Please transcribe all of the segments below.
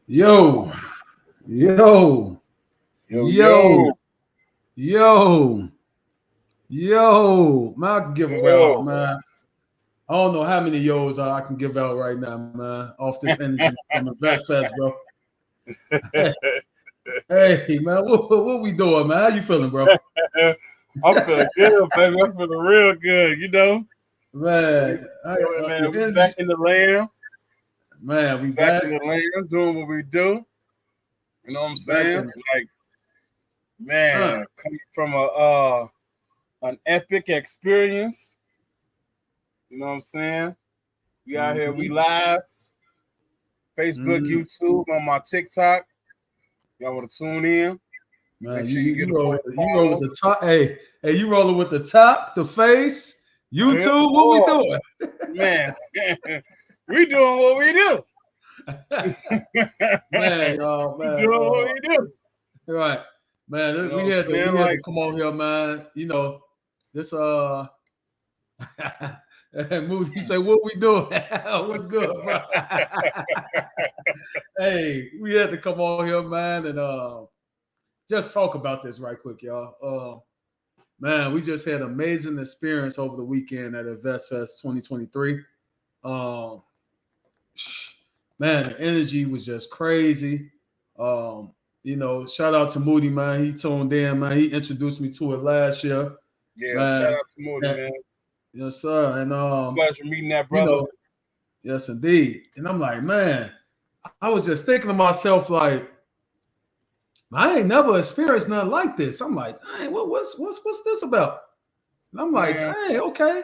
Yo, yo, Yo, yo, yo, yo, yo. Man, I can give a out, yo. man. I don't know how many yo's I can give out right now, man. Off this energy from Invest Fest, bro. Hey, man, what we doing, man? How you feeling, bro? I'm feeling good, baby. I'm feeling real good, you know. We Man, doing, man. your We energy, back in the land, man. We back back, in the land, doing what we do. You know what I'm back saying? in. Like, man, coming from a an epic experience. You know what I'm saying? We out here, we Mm-hmm, live, Facebook, mm-hmm. YouTube, on my TikTok. Y'all want to tune in? Man, Make you sure you you get you a roll boy with the, you roll with follow. the top. Hey, you rolling with the top, the face, Yeah, YouTube. What we boy, doing? man, we doing what we do. Man, y'all, We man, doing what we do. right, You man. know We what had I'm to saying? we had to Like, come on here, man. You know this. Moody, you say what we doing? What's good, bro? Hey, we had to come on here, man, and just talk about this right quick, y'all. Man, we just had an amazing experience over the weekend at Invest Fest 2023. Um, man, the energy was just crazy. Shout out to Moody, man. He tuned in, man. He introduced me to it last year, yeah, shout man. out to Moody, And, man. yes, sir. And Pleasure meeting that you brother. know, yes, indeed. And I'm like, man, I was just thinking to myself, like, I ain't never experienced nothing like this. I'm like, dang, what's this about? And I'm like, Man, dang, okay.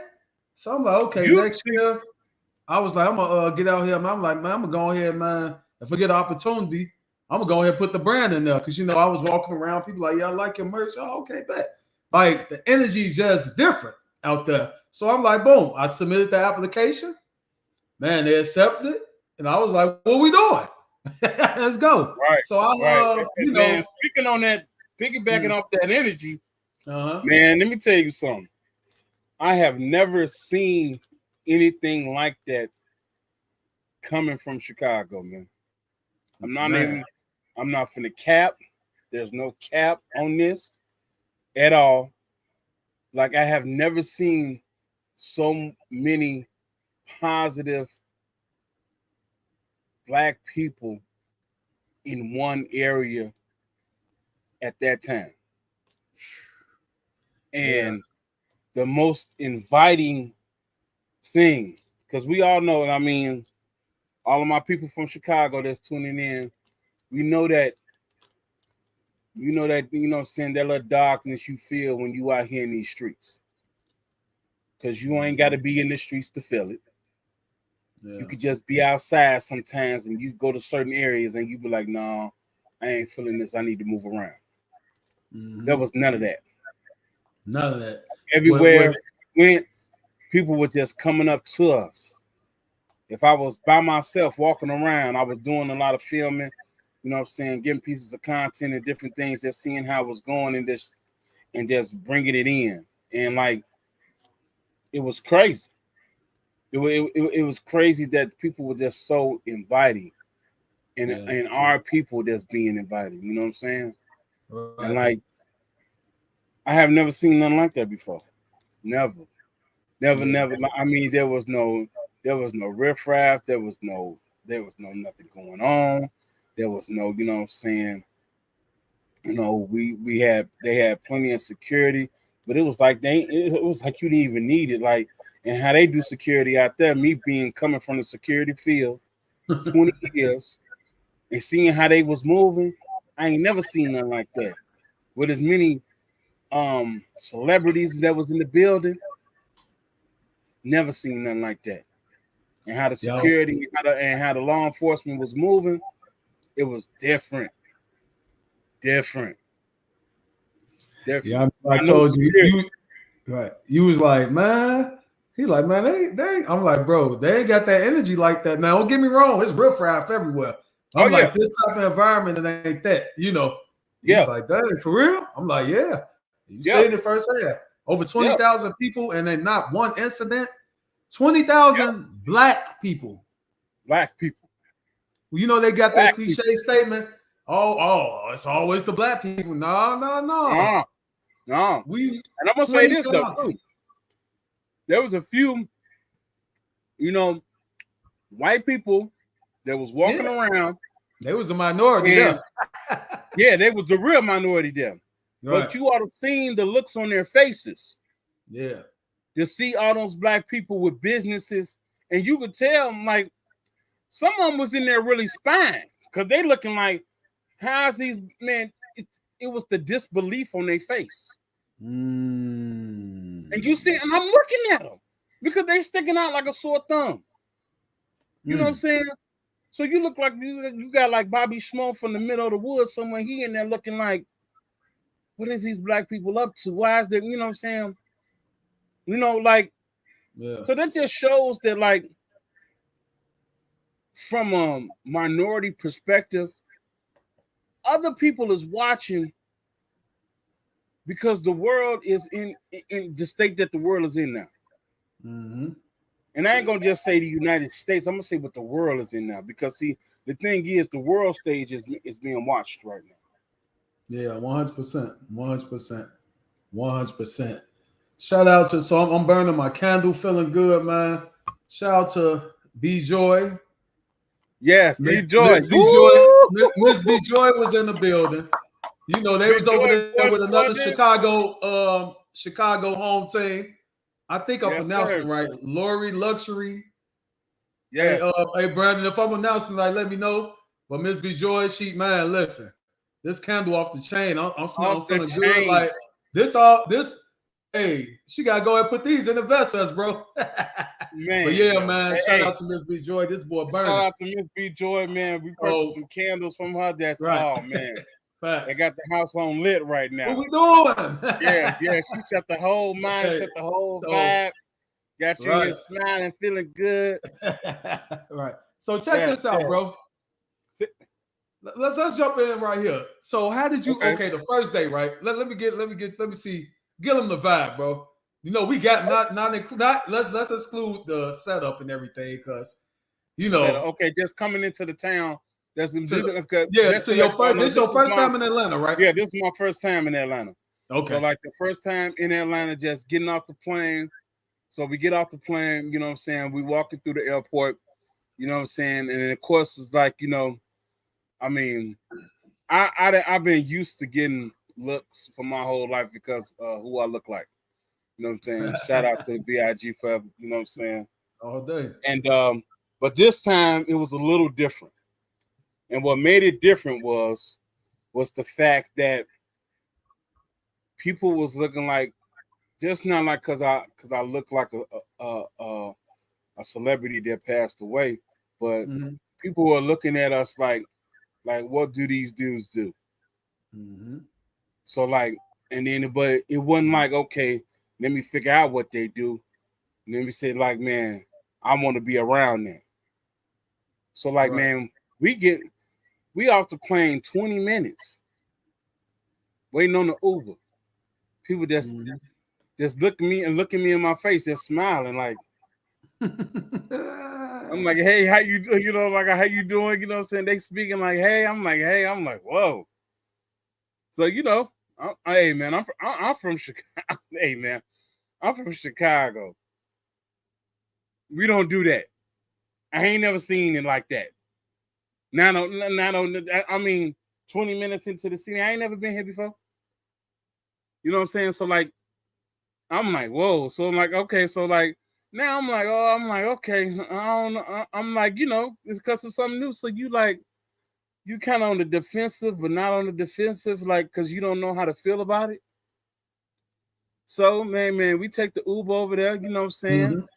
So I'm like, okay, you next see, year, I was like, I'm gonna get out here. Man. I'm like, man, I'm gonna go ahead, man. If I get an opportunity, I'm gonna go ahead and put the brand in there. Cause I was walking around, people like, yeah, I like your merch. Oh, okay, bet. Like the energy's just different out there. So I'm like, boom. I submitted the application. Man, they accepted it. And I was like, what are we doing? Let's go. right, So I right. Man, speaking on that, piggybacking mm, off that energy, uh-huh. man, let me tell you something. I have never seen anything like that coming from Chicago, man. I'm not Man. even, I'm not finna cap. There's no cap on this at all. Like, I have never seen so many positive black people in one area at that time. Yeah. And the most inviting thing, because we all know, I mean, all of my people from Chicago that's tuning in, we know that, what I'm saying, that little darkness you feel when you out here in these streets. Because you ain't got to be in the streets to feel it. You Yeah. could just be outside sometimes and you go to certain areas and you be like, no, I ain't feeling this. I need to move around. There Mm-hmm. was none of that. None of that. What Everywhere we went, people were just coming up to us. If I was by myself walking around, I was doing a lot of filming, you know what I'm saying, getting pieces of content and different things, just seeing how it was going and just bringing it in. And like, it was crazy. It was crazy that people were just so inviting yeah. and our people that's being invited. You know what I'm saying? Right. And like, I have never seen nothing like that before. Never, never, Yeah. never. I mean, there was no riffraff. There was no nothing going on. There was no, you know what I'm saying. They had plenty of security, but it was like you didn't even need it. Like, and how they do security out there, me being coming from the security field 20 years and seeing how they was moving, I ain't never seen nothing like that. With as many celebrities that was in the building, never seen nothing like that. And how the Yeah. security and how the law enforcement was moving, it was different. Different. Yeah. Different. I I know told you, security. right. You was like, man. He's like, man, they. I'm like, bro, they ain't got that energy like that. Now, don't get me wrong, it's riffraff everywhere. Oh I'm yeah, like, this type of environment, it ain't that. He was yeah, like, dang, for real? I'm like, yeah. You saying yeah. it firsthand. Over 20,000 people, and then not one incident. 20,000 black people. Black people. You know, they got Black that cliche statement. Oh, it's always the black people. No. No. We And I'm gonna say this though 20,000. too. There was a few, white people that was walking around. They was the minority there. Yeah, they was the real minority there. Right. But you ought to seen the looks on their faces. Yeah. To see all those black people with businesses, and you could tell, like, some of them was in there really spying because they looking like, how's these man? It was the disbelief on their face. And you see, and I'm looking at them because they sticking out like a sore thumb. You know what I'm saying? So you look like you got like Bobby Schmo from the middle of the woods somewhere. He in there looking like, what is these black people up to? Why is there, you know what I'm saying? So that just shows that, like, from a minority perspective, other people is watching because the world is in the state that the world is in now. And I ain't gonna just say the United States. I'm gonna say what the world is in now, because see, the thing is, the world stage is being watched right now. Yeah, 100%, 100%. Shout out to, so I'm burning my candle, feeling good, man. Shout out to B Joy. Yes, Miss B Joy. Miss B Joy was in the building. You know, they was over there with another Chicago home team. I think I'm pronouncing it right. Lori Luxury. Yeah. Hey, Brandon, if I'm announcing, like, let me know. But Miss B Joy, man, listen, this candle off the chain. I'm feeling good. Like this. Hey, she gotta go and put these in the vest vest, bro. Man, but yeah, man. Shout out to Miss B Joy. This boy burning. Shout out to Miss B Joy, man. We purchased some candles from her. That's all, man. They got the house on lit right now. What we doing? yeah. She set the whole mind, set the whole vibe. Got you here smiling, feeling good. Right. So check this out, bro. Let's jump in right here. So how did you? Okay, the first day, right? Let me see. Give them the vibe, bro. You know, we got let's exclude the setup and everything, because just coming into the town. So your first time in Atlanta, right? Yeah, this is my first time in Atlanta. Okay. So like the first time in Atlanta, just getting off the plane. So we get off the plane, you know what I'm saying? We walking through the airport, you know what I'm saying? And of course it's like, I mean, I've been used to getting looks for my whole life because who I look like. You know what I'm saying? Shout out to BIG forever, you know what I'm saying? All day. And but this time it was a little different. And what made it different was the fact that people was looking like, just not like because I look like a celebrity that passed away, but people were looking at us like what do these dudes do? So like, and then but it wasn't like, okay, let me figure out what they do. Let me say, like, man, I want to be around them. So like, man, we off the plane 20 minutes waiting on the Uber. People just look at me in my face, just smiling, like I'm like, hey, how you do? Like, how you doing? You know what I'm saying? They speaking like, hey, I'm like, whoa. So hey man, I'm from Chicago. Hey man, I'm from Chicago. We don't do that. I ain't never seen it like that. I mean, 20 minutes into the city, I ain't never been here before. You know what I'm saying? So like, I'm like, whoa. So I'm like, okay. So like, now I'm like, okay. I'm like, it's because of something new. So you kind of on the defensive, but not on the defensive, like, because you don't know how to feel about it. So man, we take the Uber over there. You know what I'm saying?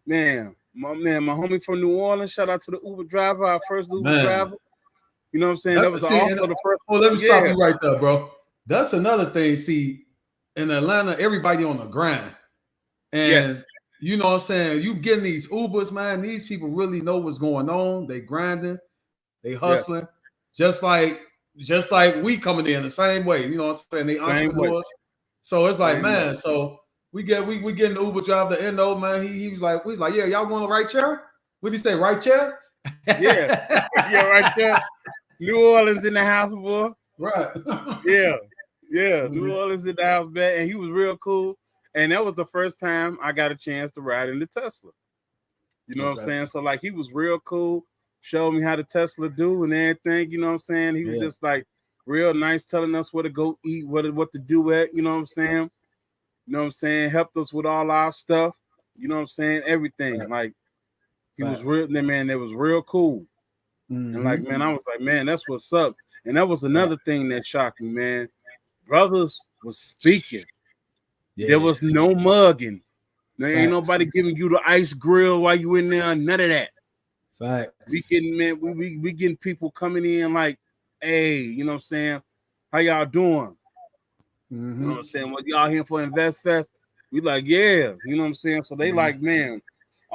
Man, my homie from New Orleans. Shout out to the Uber driver, our first Uber driver. You know what I'm saying? That was also the first. Oh, let me stop you right there, bro. That's another thing. See, in Atlanta, everybody on the grind. And you know what I'm saying? You getting these Ubers, man. These people really know what's going on. They grinding, they hustling. Just like we coming in the same way. You know what I'm saying? They entrepreneurs. So it's like, man, so we get in the Uber driver, the Endo, man. He was like, yeah, y'all going to the right chair? What did he say, right chair? Yeah. Yeah, right there. New Orleans in the house, boy. Right. Yeah. Yeah. New Orleans in the house, man. And he was real cool. And that was the first time I got a chance to ride in the Tesla. You know what I'm saying? So like he was real cool, showed me how the Tesla do and everything, you know what I'm saying? He was just like real nice, telling us where to go eat, what to do at, you know what I'm saying? You know what I'm saying? Helped us with all our stuff, you know what I'm saying? Everything. Right. Like he was real, man, it was real cool. Mm-hmm. And like, man, I was like, man, that's what's up. And that was another thing that shocked me, man. Brothers was speaking. Yeah. There was no mugging. There ain't Facts. nobody giving you the ice grill while you in there. None of that. Facts. We getting, man, we getting people coming in like, hey, you know what I'm saying? How y'all doing? Mm-hmm. You know what I'm saying? What y'all here for Invest Fest? We like, yeah, you know what I'm saying? So they like, man,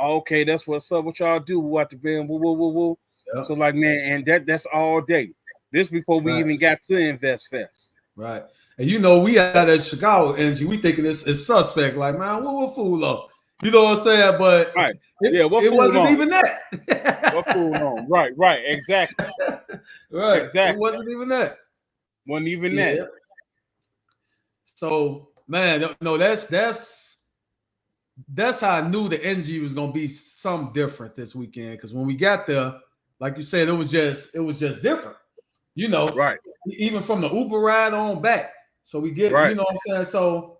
okay, that's what's up. What y'all do? What the band? Woo, woo, woo, woo. Yep. So like, man, and that's all day. This before we even got to Invest Fest. Right. And you know, we had that Chicago energy. We thinking it's suspect. Like, man, what fool up? You know what I'm saying? But right. it wasn't even that. What fool on? Right. Exactly. Right. Exactly. It wasn't even that. Wasn't even that. So, man, no, that's how I knew the energy was gonna be something different this weekend. Because when we got there, like you said, it was just different. You know, right? Even from the Uber ride on back. So we get, you know what I'm saying? So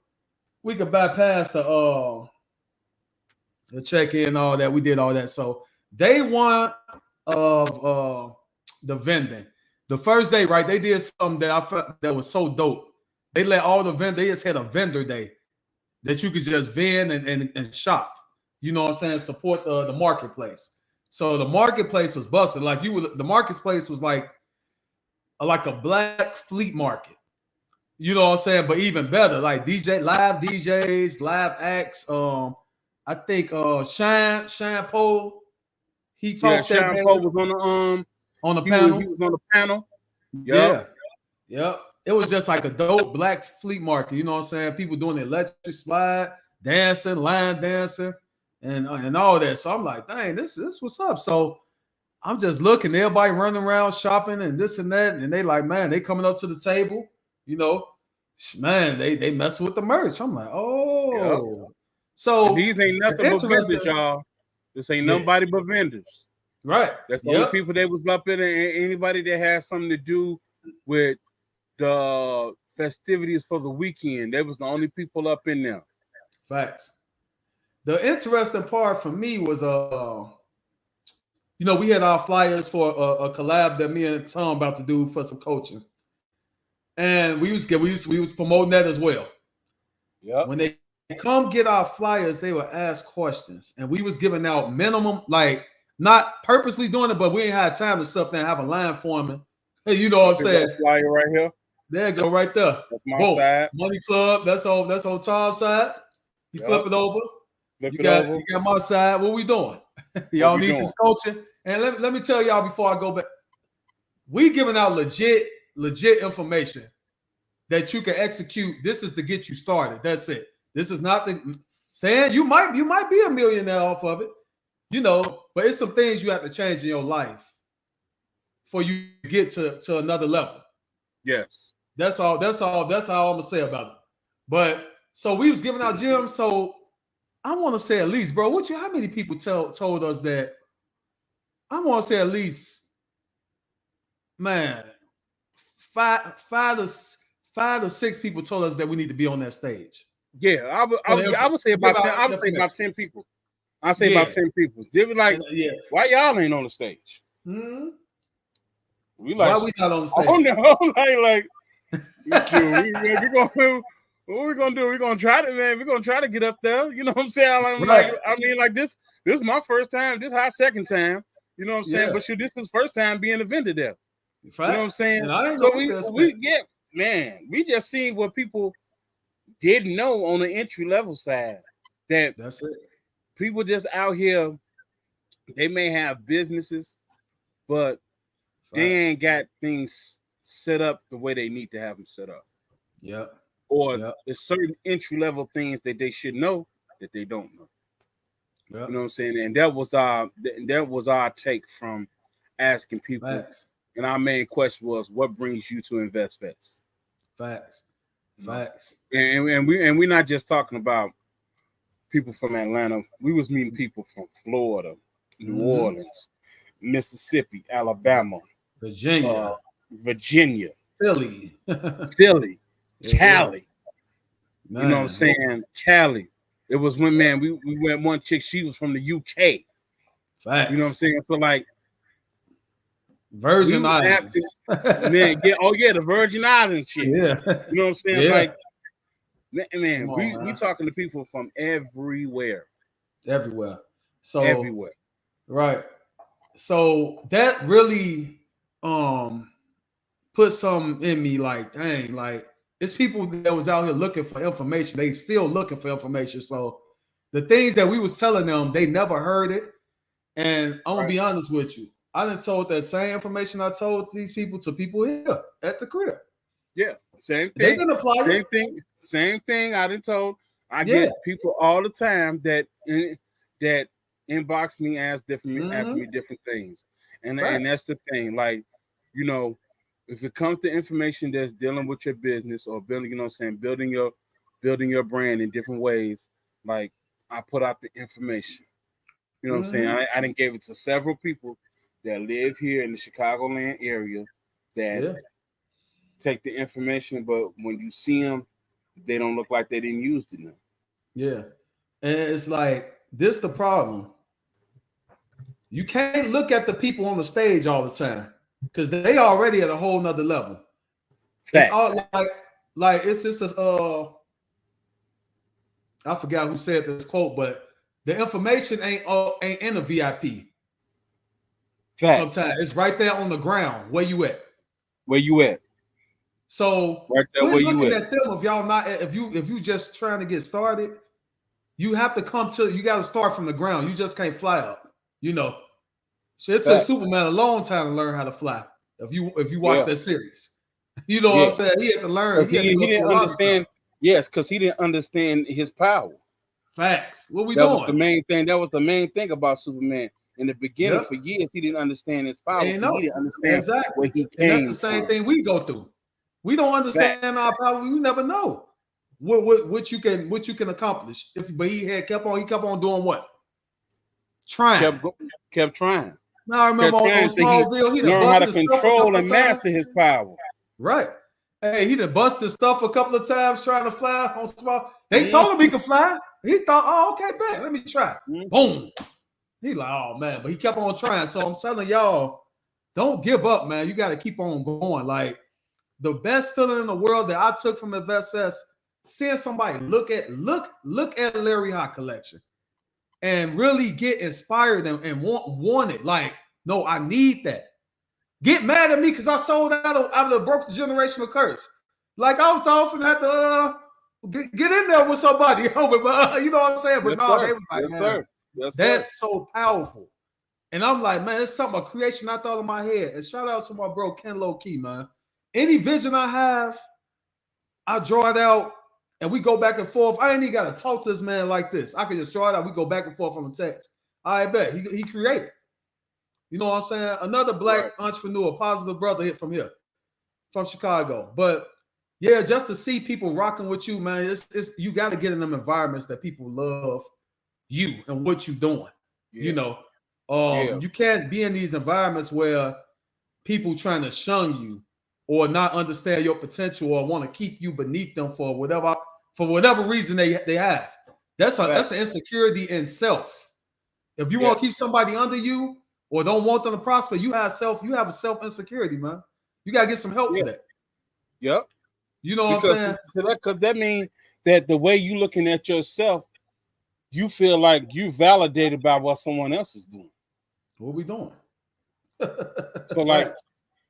we could bypass the check-in and all that. We did all that. So day one of the vending. The first day, right? They did something that I felt that was so dope. They let all the vendors, they just had a vendor day that you could just vend and shop. You know what I'm saying? Support the marketplace. So the marketplace was busting. Like the marketplace was like a black fleet market. You know what I'm saying? But even better, like live DJs, live acts. I think Shine Poe, he talked that day. Poe was on the panel. He was on the panel. Yep. Yeah. It was just like a dope black fleet market. You know what I'm saying? People doing the electric slide, dancing, line dancing, and all that. So I'm like, dang, this what's up. So I'm just looking, everybody running around shopping and this and that. And they like, man, they coming up to the table, you know, man, they messing with the merch. I'm like, oh. Yep. So and these ain't nothing but vendors, y'all. This ain't nobody but vendors. Right. That's the only people that was up in there. Anybody that has something to do with the festivities for the weekend, they was the only people up in there. Facts. The interesting part for me was we had our flyers for a collab that me and Tom about to do for some coaching, and we was promoting that as well. Yeah. When they come get our flyers, they would ask questions, and we was giving out minimum, like not purposely doing it, but we ain't had time to sit there and have a line forming. Hey, you know what I'm saying? Flyer right here. There you go, right there. That's my side. Money Club. That's on Tom's side. You flip it over. You got my side. What we doing? Y'all need this coaching. And let me tell y'all before I go back. We giving out legit information that you can execute. This is to get you started. That's it. This is not the saying you might be a millionaire off of it, but it's some things you have to change in your life for you to get to another level. Yes. That's all I'm gonna say about it. But so we was giving out gems. So I want to say at least, bro, how many people told us that? I want to say at least, man, five to six people told us that we need to be on that stage. Yeah, I would say about 10. I would say about 10 people. I say about 10 people. They were like, why y'all ain't on the stage? Hmm? We like, why we not on the stage? Oh no, like what we gonna do? We're gonna try to, man. We're gonna try to get up there. You know what I'm saying? Like this is my first time. This is our second time. You know what I'm saying? But this is first time being a vendor there. Fact. You know what I'm saying? And I ain't we just seen what people didn't know on the entry level side. That's it. People just out here, they may have businesses, but they ain't got things set up the way they need to have them set up. Yep. or there's certain entry level things that they should know that they don't know. You know what I'm saying? And that was our take from asking people. Facts. And our main question was, what brings you to Invest Fest? Facts. Facts. And we're not just talking about people from Atlanta. We was meeting people from Florida, New Orleans, Mississippi, Alabama, Virginia, Philly, yeah. Cali. Man. You know what I'm saying? Cali. It was when, man, we went one chick, she was from the UK. Facts. You know what I'm saying? So like Virgin Islands. Man, the Virgin Islands shit. Yeah. You know what I'm saying? Yeah. Like, man, we talking to people from everywhere. So everywhere. Right. So that really put something in me like, dang, like it's people that was out here looking for information. They still looking for information. So the things that we was telling them, they never heard it. And I'm gonna be honest with you. I done told that same information I told these people to people here at the crib. Yeah, same thing. They didn't apply Same thing. I done told. I get people all the time that inbox me, ask me different things, and that's the thing. Like, you know, if it comes to information that's dealing with your business or building, you know what I'm saying, building your brand in different ways, like I put out the information. You know what I'm saying? I didn't give it to several people that live here in the Chicagoland area that take the information, but when you see them, they don't look like they didn't use it now. Yeah. And it's like, this the problem. You can't look at the people on the stage all the time because they already at a whole nother level. Facts. It's all like it's just I forgot who said this quote, but the information ain't in a VIP. Facts. Sometimes it's right there on the ground. Where you at? So right there, quit looking at them if y'all not if you just trying to get started, you have to you got to start from the ground. You just can't fly up. You know, so it took Superman a long time to learn how to fly. If you watch that series, you know what I'm saying. He had to learn. He didn't understand. Yes, because he didn't understand his power. Facts. What we that doing? Was the main thing. That was the main thing about Superman. In the beginning, for years, he didn't understand his power. He didn't understand where he came from. And that's the same thing we go through. We don't understand our power. We never know what you can accomplish. But he kept on doing what? Trying. Kept trying. Now I remember on Smallville, he learned how to control and master his power. Right. Hey, he done busted stuff a couple of times trying to fly on Small. They told him he could fly. He thought, oh, okay, bet. Let me try. Boom. He like, oh man, but he kept on trying. So I'm telling y'all, don't give up, man. You got to keep on going. Like the best feeling in the world that I took from Invest Fest, seeing somebody look at Larry Hott collection and really get inspired and want it. Like, no, I need that. Get mad at me because I sold out of the broke generational curse. Like I was often have to get in there with somebody, you know what I'm saying? But they was like, man, that's so powerful. And I'm like, man, it's something, a creation I thought in my head. And shout out to my bro Ken Low Key, man. Any vision I have, I draw it out and we go back and forth. I ain't even got to talk to this man like this. I can just draw it out. We go back and forth on the text. I bet he created. You know what I'm saying? Another black entrepreneur, positive brother hit from here, from Chicago. But yeah, just to see people rocking with you, man, it's you got to get in them environments that people love you and what you're doing. You know, you can't be in these environments where people trying to shun you or not understand your potential or want to keep you beneath them for whatever reason they have. That's an insecurity in self. If you want to keep somebody under you or don't want them to prosper, you have a self insecurity, man. You gotta get some help for that. Yep. You know what I'm saying? Because that means that the way you looking at yourself, you feel like you validated by what someone else is doing. What we doing? So like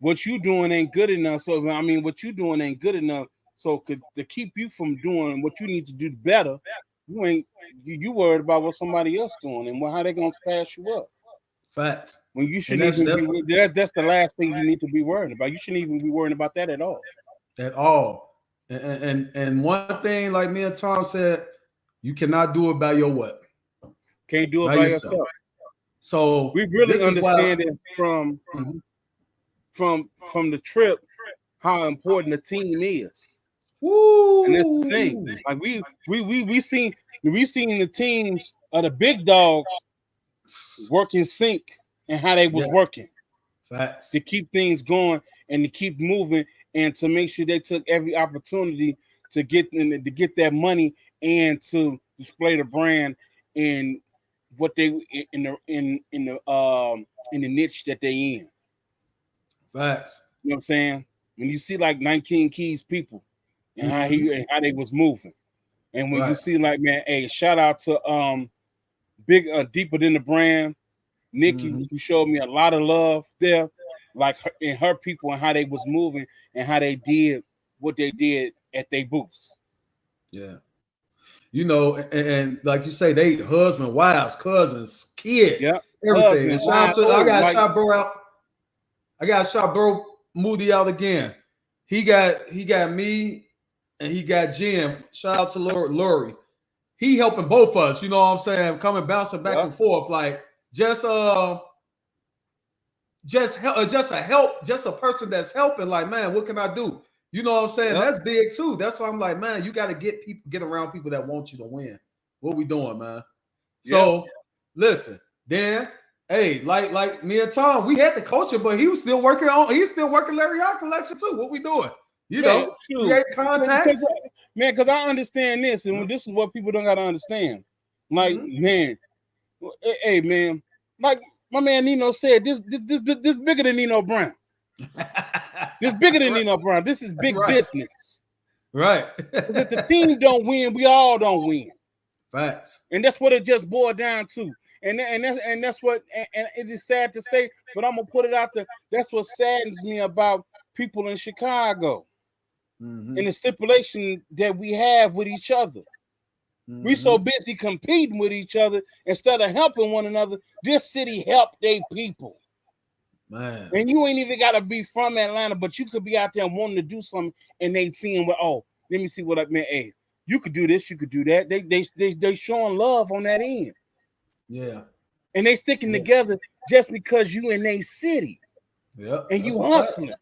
what you doing ain't good enough. So I mean, what you doing ain't good enough. So to keep you from doing what you need to do better, you worried about what somebody else doing and how they gonna pass you up. Facts. When you shouldn't even be that's the last thing you need to be worried about. You shouldn't even be worrying about that at all. At all. And one thing, like me and Tom said, you cannot do it by your what? Can't do it By by yourself. yourself. So We really this is why. understand it from Mhm. the trip how important the team is. And that's the thing. Woo! Like we seen the teams of the big dogs work in sync and how they was Yeah, working facts. to keep things going and to keep moving and to make sure they took every opportunity to get that money and to display the brand in what they in the niche that they in. Facts. You know what I'm saying? When you see like 19 Keys people and Mhm. how they was moving. And when you Right. see like, man, hey, shout out to big deeper than the brand, Nikki, Mhm. who showed me a lot of love there, like her people and how they was moving and how they did what they did at their booths. Yeah. And like you say, they husband, wives, cousins, kids, Yep. everything. And Husband, shout out wife, to I got like, shot bro out. I got shot bro Moody out again. He got me and he got Jim. Shout out to Lori. He helping both of us, you know what I'm saying? Coming bouncing back yep, and forth. Like just help, just a person that's helping. Like, man, what can I do? You know what I'm saying? yep, That's big too. That's why I'm like, man, you got to get around people that want you to win. What we doing, man? yep, So listen, then hey, like me and Tom, we had the coaching, but he was still working on. He's still working Larry Hott collection too. What we doing? You hey, know, true. create contacts. Because I understand this, and this is what people don't gotta understand. Like, Mm-hmm. man, hey, man, like my man Nino said, this bigger than Nino Brown. This bigger than right, Nino Brown. This is big right, business. right. Because if the team don't win, we all don't win. Facts. And that's what it just boiled down to. And that's what and it is sad to say, but I'm gonna put it out there. That's what saddens me about people in Chicago Mm-hmm. and the stipulation that we have with each other. We Mm-hmm. so busy competing with each other instead of helping one another. This city helped their people. Man. And you ain't even gotta be from Atlanta, but you could be out there wanting to do something and they seeing what, oh, let me see what I mean. Hey, you could do this, you could do that. They showing love on that end. Yeah. And they sticking Yeah. together just because you in a city Yep. and That's you a fact. hustling.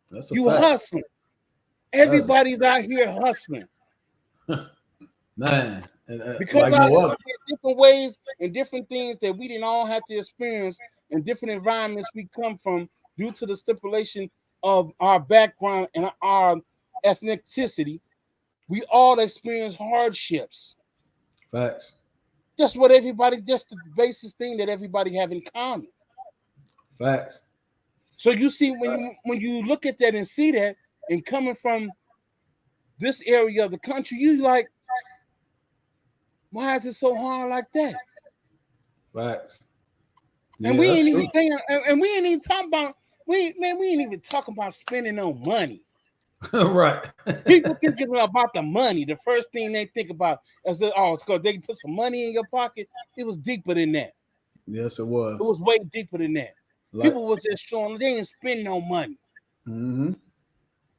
That's a You fact. hustling. Everybody's out here hustling. Man. Because Like I no see other. in different ways and different things that we didn't all have to experience in different environments we come from due to the stipulation of our background and our ethnicity. We all experience hardships. Facts. Just the basis thing that everybody have in common. Facts. So you see, when you look at that and see that, and coming from this area of the country, you like, why is it so hard like that? Facts. And Yeah, we that's ain't true. even saying, and we ain't even talking about, we ain't even talking about spending no money. Right. People thinking about the money. The first thing they think about is that, oh, it's because they put some money in your pocket. It was deeper than that. Yes, it It was. was way deeper than that. Like, People was just showing they didn't spend no money. mm-hmm.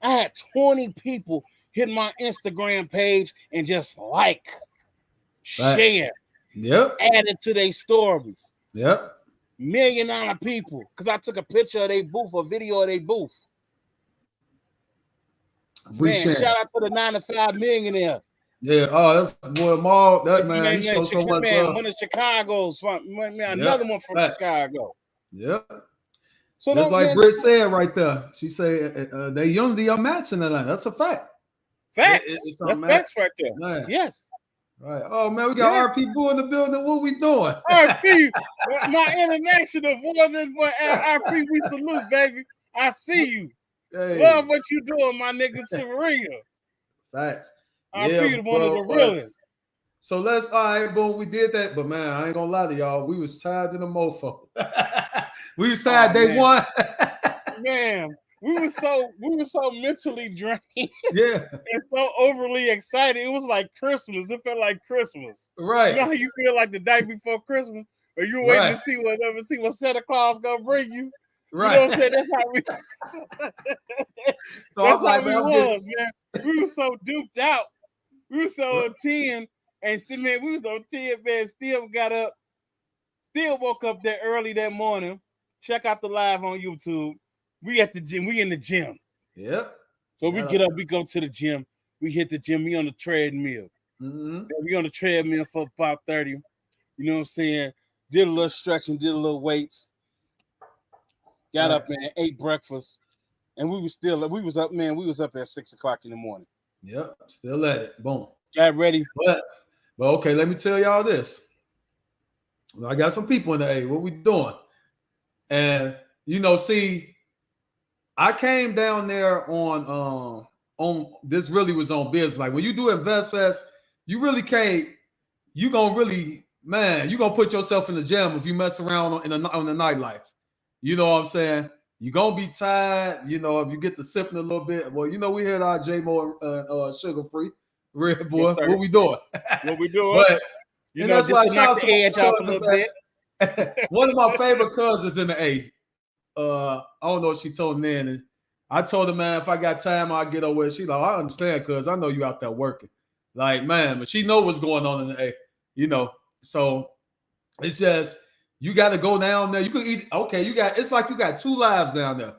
I had 20 people hit my Instagram page and just Facts. share, Yep. add it to their stories. Yep. $1,000,000 people because I took a picture of their booth, a video of their booth. We Man, sharing. shout out to the 9 to 5 millionaire. Yeah. Oh, that's boy Maul. That man, he showed so much Man, love. one of Chicago's man, Yep. another one from Facts. Chicago. Yep. So Just don't like man, Britt said right there. She said they unity unmatched in Atlanta. That's a fact. facts. It's That's unmatched. facts right there. Man. Yes. Right. Oh man, we got Yes. RP Boo in the building. What we doing? RP, my international boy, RP, we salute, baby. I see you. Hey. Love what you doing, my nigga Severia. Facts. RP Yeah, is one of the bro. But realest. so let's all right, boom. We did that, but man, I ain't gonna lie to y'all. We was tired in the mofo. We was tired day Man. one. Man, we were so mentally drained Yeah, and so overly excited. It was like Christmas. It felt like Christmas. You know right, how you feel like the night before Christmas, or you're waiting right. to see what Santa Claus gonna bring you. Right. You know what I'm saying? That's how we. So I was like, man, man. We were so duped out. We were so on 10, and still, man, we was on 10, man. Still got up, still woke up that early that morning. Check out the live on YouTube. We at the gym. We in the gym. Yep. So we get up, we go to the gym. We hit the gym. We on the treadmill. Mm-hmm. We on the treadmill for about 30. You know what I'm saying? Did a little stretching, did a little weights. Got up, man, ate breakfast. And we was up, man. We was up at 6 o'clock in the morning. Yep, still at it. Boom. Got ready. But okay, let me tell y'all this. I got some people in the A. What we doing? And see, I came down there on this really was on business. Like when you do Invest Fest, you really can't. You gonna really, man, you gonna put yourself in the gym if you mess around on the nightlife. You know what I'm saying? You're going to be tired, if you get to sipping a little bit. Well, we had our J-Mo sugar-free Red Boy. Yes, what we doing? What we doing? But, that's why I shout out to my cousin a bit. One of my favorite cousins in the A. I don't know if she told me, and I told her, man, if I got time, I'll get over it. She like, I understand, cuz I know you out there working. Like, man, but she know what's going on in the A, So, it's just... You got to go down there. You could eat. Okay, it's like you got two lives down there.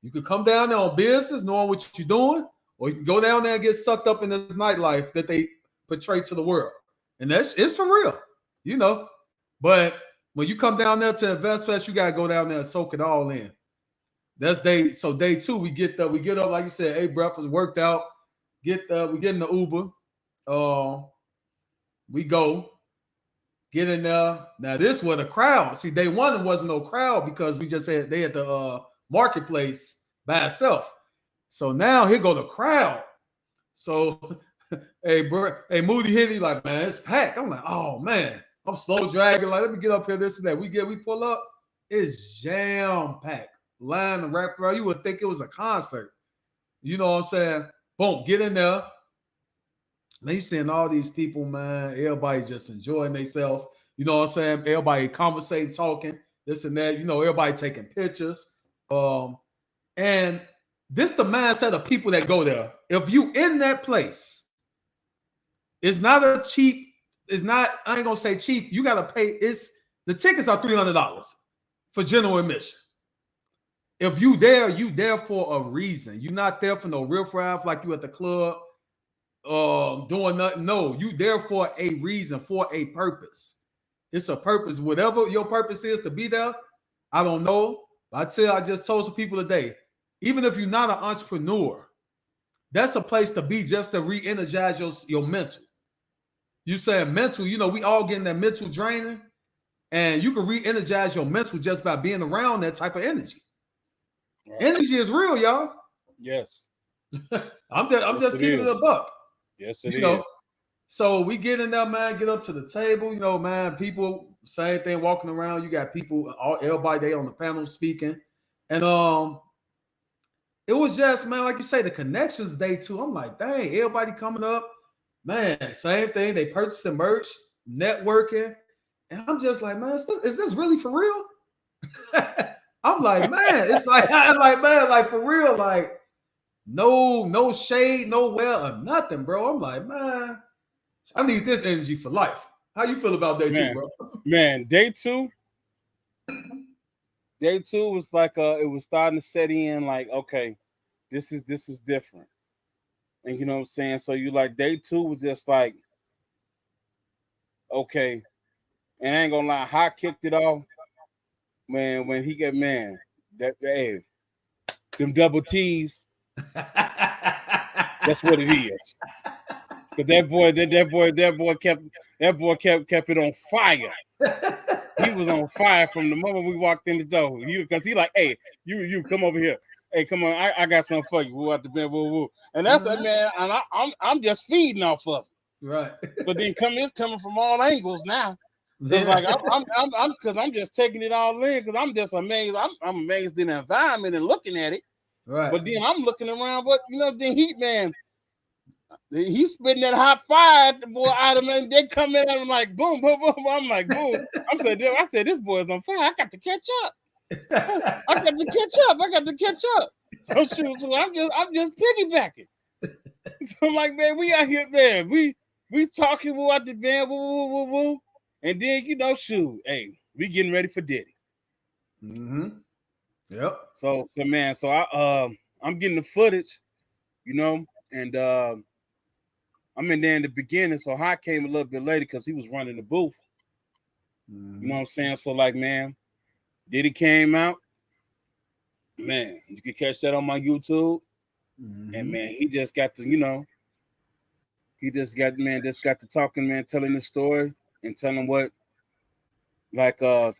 You could come down there on business, knowing what you're doing, or you can go down there and get sucked up in this nightlife that they portray to the world. And it's for real, But when you come down there to Invest Fest, you got to go down there and soak it all in. That's day. So day 2, we get up, like you said, ate breakfast, worked out. We get in the Uber. We go. Get in there. Now this was a crowd. See, day 1 it wasn't no crowd because we just had the marketplace by itself. So now here go the crowd. So hey Moody hit me like, man, it's packed. I'm like, oh man, I'm slow dragging. Like, let me get up here, this and that. We pull up, it's jam packed. Line to wrap around. You would think it was a concert. You know what I'm saying? Boom, get in there. Man, you seeing all these people, man. Everybody's just enjoying themselves. You know what I'm saying? Everybody conversating, talking, this and that. Everybody taking pictures. And this the mindset of people that go there. If you in that place, it's not a cheap. It's not. I ain't gonna say cheap. You gotta pay. The tickets are $300 for general admission. If you there for a reason. You're not there for no riffraff like you at the club. Doing nothing. No, you there for a reason, for a purpose. It's a purpose. Whatever your purpose is to be there, I don't know. I just told some people today, even if you're not an entrepreneur, that's a place to be just to re-energize your mental. You saying mental, we all getting that mental draining, and you can re-energize your mental just by being around that type of energy. Right. Energy is real, y'all. Yes. I'm just keeping it a buck. Yes, it is. So we get in there, man, get up to the table, man, people, same thing, walking around. You got people, everybody there on the panel speaking. And it was just, man, like you say, the connections day 2. I'm like, dang, everybody coming up, man, same thing. They purchasing merch, networking. And I'm just like, man, is this really for real? I'm like, man, it's like, like for real, like, no shade, nowhere or nothing, bro. I'm like, man, I need this energy for life. How you feel about day 2, bro? Man, day 2 was like it was starting to set in like, okay, this is different. And you know what I'm saying? So you like day 2 was just like, okay. And I ain't gonna lie, Hot kicked it off. Man, when he got them double T's. That's what it is. Cause that boy kept it on fire. He was on fire from the moment we walked in the door. Because he like, hey, you come over here. Hey, come on, I got something for you. Woo out the bed, woo woo. And that's man, and I'm just feeding off of it. Right. But then it's coming from all angles now. It's like I'm just taking it all in because I'm just amazed. I'm amazed in the environment and looking at it. Right. But then I'm looking around, but then Heat Man, he's spitting that hot fire, boy, out of him, and they come in and I'm like, boom, boom, boom. I'm like, boom. I said, this boy is on fire. I got to catch up. I got to catch up. I got to catch up. So shoot, so I'm just piggybacking. So I'm like, man, we out here, man. We talking about the band, woo, woo, woo, woo. And then shoot, hey, we getting ready for Diddy. Mm-hmm. Yep. So man, so I'm getting the footage, and I'm in there in the beginning. So Hot came a little bit later because he was running the booth. Mm-hmm. You know what I'm saying? So like, man, Diddy came out. Man, you can catch that on my YouTube. Mm-hmm. And man, he just got to, he just got to talking, man, telling the story and telling what, like, the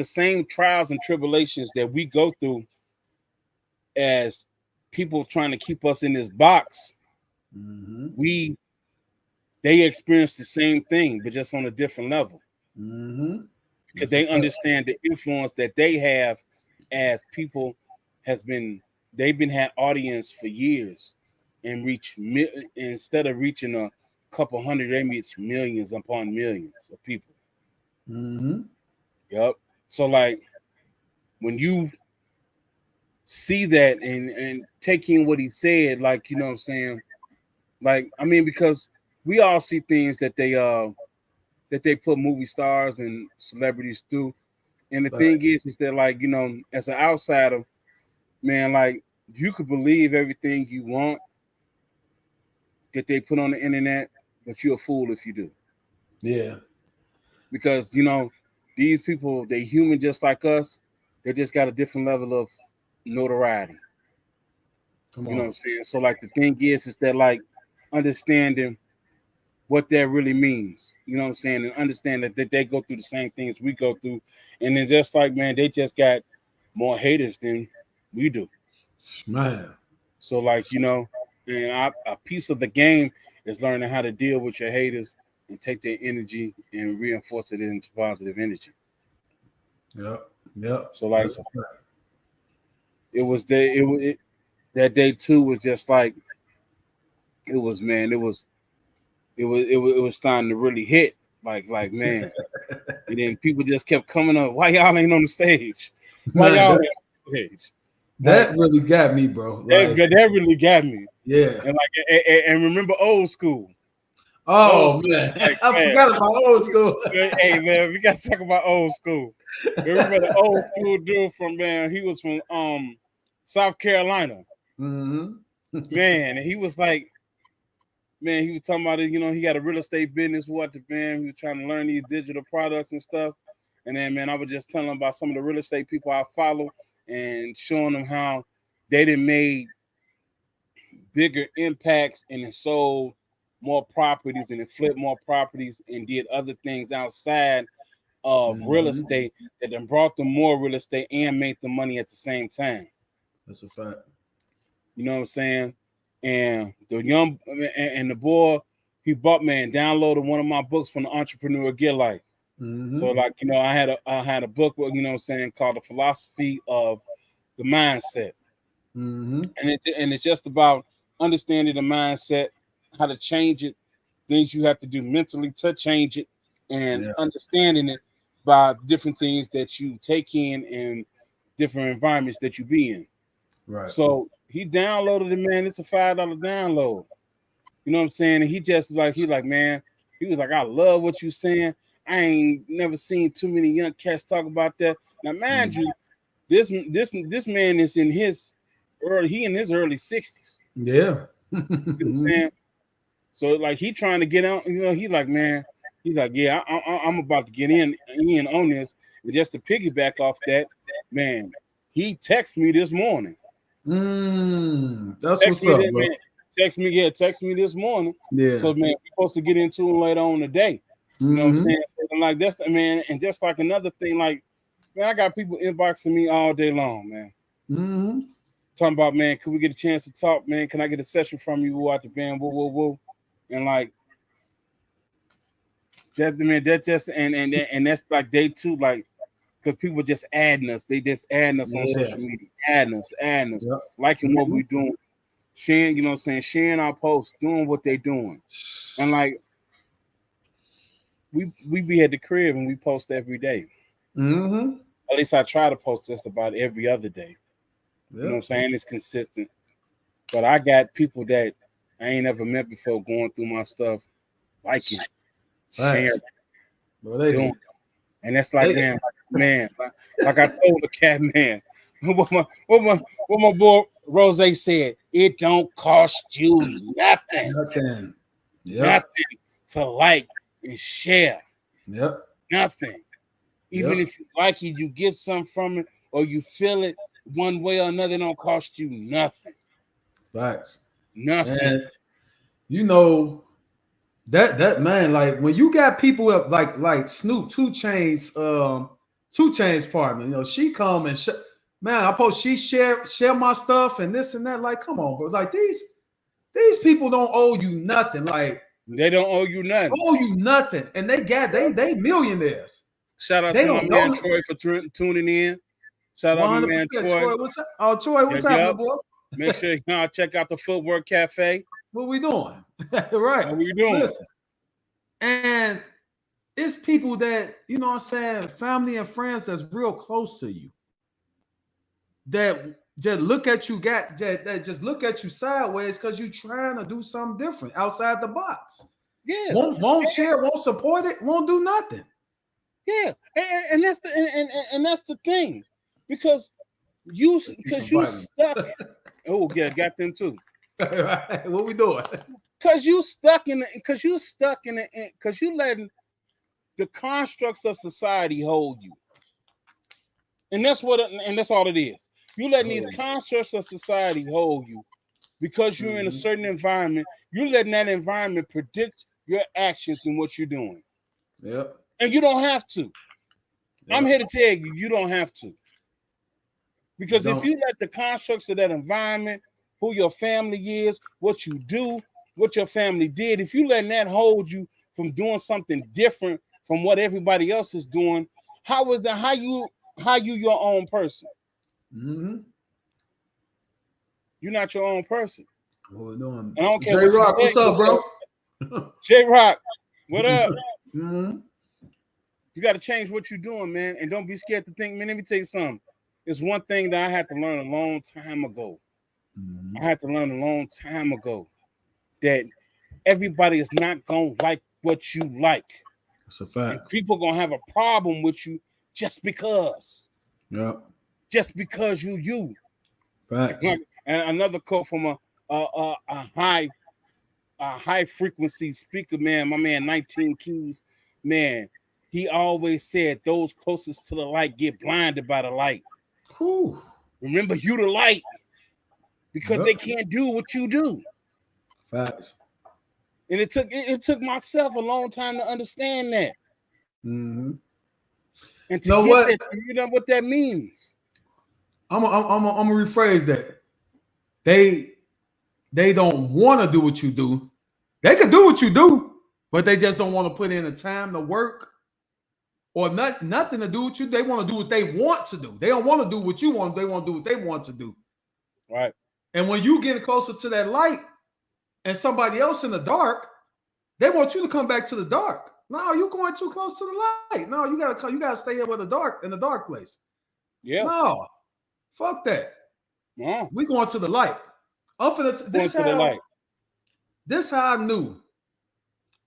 same trials and tribulations that we go through as people trying to keep us in this box. Mm-hmm. They experience the same thing, but just on a different level. Mm-hmm. Because they understand the influence that they have as people they've been had audience for years and instead of reaching a couple hundred, they reach millions upon millions of people. Mm-hmm. Yep. So like when you see that and taking what he said, like, you know what I'm saying? Like, I mean, because we all see things that they put movie stars and celebrities through. And the thing is that, like, as an outsider, man, like, you could believe everything you want that they put on the internet, but you're a fool if you do. Yeah. Because, these people, they human just like us. They just got a different level of notoriety. Come You know on. what I'm saying? So, like, the thing is that, like, understanding what that really means. You know what I'm saying? And understand that they go through the same things we go through. And then just like, man, they just got more haters than we do. Man. So, like, and a piece of the game is learning how to deal with your haters and take their energy and reinforce it into positive energy. Yep. Yep. So, like, That's a fact. it was that day too was just like it was, man. It was starting to really hit. Like man. And then people just kept coming up. Why y'all ain't on the stage? Why Man, y'all ain't on the stage? that Like, really got me, bro. that, Like, that really got me. yeah. And like, and remember old school. Old Oh school, man, like, I man. forgot about old school. Hey man, we gotta talk about old school. Remember the old school dude from, man? He was from South Carolina, Mm-hmm. man. And he was like, man, he was talking about it. He got a real estate business. What the man? He was trying to learn these digital products and stuff. And then, man, I was just telling him about some of the real estate people I follow and showing them how they done made bigger impacts and then sold more properties and then flipped more properties and did other things outside of real Mm-hmm. estate that then brought them more real estate and made them money at the same time. That's a fact. You know what I'm saying? And the boy, he downloaded one of my books from the Entrepreneur Get Life. So Mm-hmm. like, I had a book, you know what I'm saying, called The Philosophy of the Mindset. Mm-hmm. And it's just about understanding the mindset, how to change it, things you have to do mentally to change it, and Yeah. understanding it by different things that you take in and different environments that you be in. Right. So he downloaded it, man. It's a $5 download. You know what I'm saying? And he like, man, he was like, I love what you saying. I ain't never seen too many young cats talk about that. Now, mind Mm-hmm. you, this man is in his early 60s. Yeah. See what I'm saying? So like he trying to get out, he like, man, he's like, yeah, I'm about to get in on this. And just to piggyback off that, man, he texted me this morning. That's Text what's me up, that bro. man. Text me this morning. Yeah. So man, we're supposed to get into it later on today. You know what I'm Mm-hmm. saying? And like that's man, and just like another thing, like, man, I got people inboxing me all day long, man. Mm-hmm. Talking about, man, can we get a chance to talk, man? Can I get a session from you? Woo out the band, woo, woo, woo. And like that, man, that's just and that's like day two, like, because people just adding us. They just adding us on Yeah. social media, adding us, Yep. liking what Mm-hmm. we doing, sharing, you know what I'm saying, sharing our posts, doing what they doing. And like we be at the crib and we post every day. Mm-hmm. At least I try to post just about every other day. Yeah. You know what I'm saying? It's consistent. But I got people that I ain't ever met before going through my stuff, liking, sharing, doing. And that's like, man, like I told the cat, man, what my boy Rose said, it don't cost you nothing. Nothing. Yep. Nothing to like and share. Yep. Nothing. Even if you like it, you get something from it, or you feel it one way or another, it don't cost you nothing. Facts. Nothing. And you know that man, like when you got people up like Snoop, 2 Chainz, 2 Chainz partner, you know, she come and man, I post she share my stuff and this and that. Like, come on, bro. Like these people don't owe you nothing. Like they don't owe you nothing. Owe you nothing, and they millionaires. Shout out to my man Troy for tuning in. Shout out to my man Troy. What's up? Oh, Troy, what's happening, boy? Make sure y'all check out the Footwork Cafe. What we doing? Right. What we doing? Listen, and it's people that, you know what I'm saying, family and friends that's real close to you, that just look at you, that just look at you sideways because you're trying to do something different outside the box. Yeah. Won't share, won't support it, won't do nothing. Yeah. And that's the thing. Because you stuck. Oh, yeah, got them too. What we doing? Because you letting the constructs of society hold you. And that's all it is. You letting these constructs of society hold you because you're in a certain environment. You're letting that environment predict your actions and what you're doing. Yep. And you don't have to. Yep. I'm here to tell you, you don't have to. Because if you let the constructs of that environment, who your family is, what you do, what your family did, if you letting that hold you from doing something different from what everybody else is doing, how you your own person? Mm-hmm. You're not your own person. What we doing? And I don't care. J-Rock, what's up, bro? J-Rock, what up? Mm-hmm. You got to change what you're doing, man, and don't be scared to think. Man, let me tell you something. It's one thing that I had to learn a long time ago. Mm-hmm. I had to learn a long time ago that everybody is not gonna like what you like. That's a fact. And people gonna have a problem with you just because. Yeah. Just because you. Facts. And another quote from a high frequency speaker, man, my man 19 Keys, man, he always said those closest to the light get blinded by the light. Whew. Remember, you the light because they can't do what you do. Facts. And it took myself a long time to understand that. Mm-hmm. And to get that, you know what that means. I'm gonna rephrase that. They don't want to do what you do. They can do what you do, but they just don't want to put in the time to work or nothing to do with you. They want to do what they want to do. They don't want to do what you want. They want to do what they want to do. Right. And when you get closer to that light and somebody else in the dark, they want you to come back to the dark. No, you're going too close to the light. No, you gotta stay here in the dark place. Yeah. No, fuck that. No. We going to the light. This how I knew.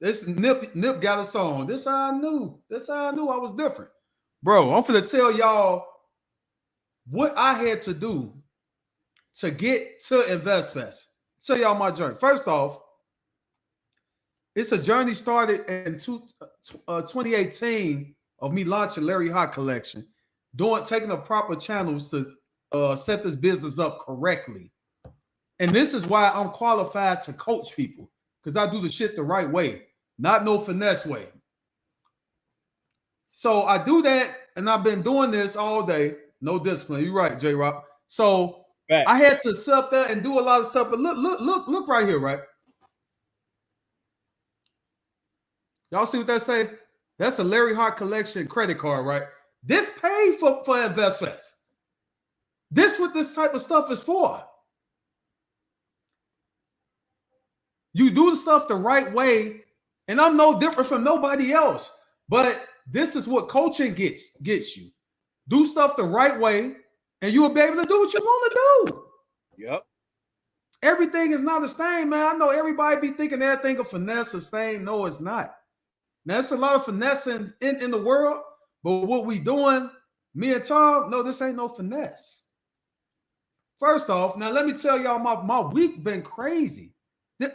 This Nip got a song. This how I knew. This how I knew I was different. Bro, I'm finna tell y'all what I had to do to get to InvestFest. Tell y'all my journey. First off, it's a journey started in 2018 of me launching Larry Hott collection, taking the proper channels to set this business up correctly. And this is why I'm qualified to coach people, because I do the shit the right way, not no finesse way. So I do that, and I've been doing this all day. No discipline. You're right, J-Rock. So I had to sit up there and do a lot of stuff. But look right here, right? Y'all see what that say? That's a Larry Hott collection credit card, right? This paid for InvestFest. This what this type of stuff is for. You do the stuff the right way, and I'm no different from nobody else. But this is what coaching gets you. do stuff the right way, and you will be able to do what you want to do. Yep. Everything is not a stain, man. I know everybody be thinking everything a finesse, a stain. No, it's not. Now, it's a lot of finesse in the world, but what we doing, me and Tom, no, this ain't no finesse. First off, now let me tell y'all, my week been crazy.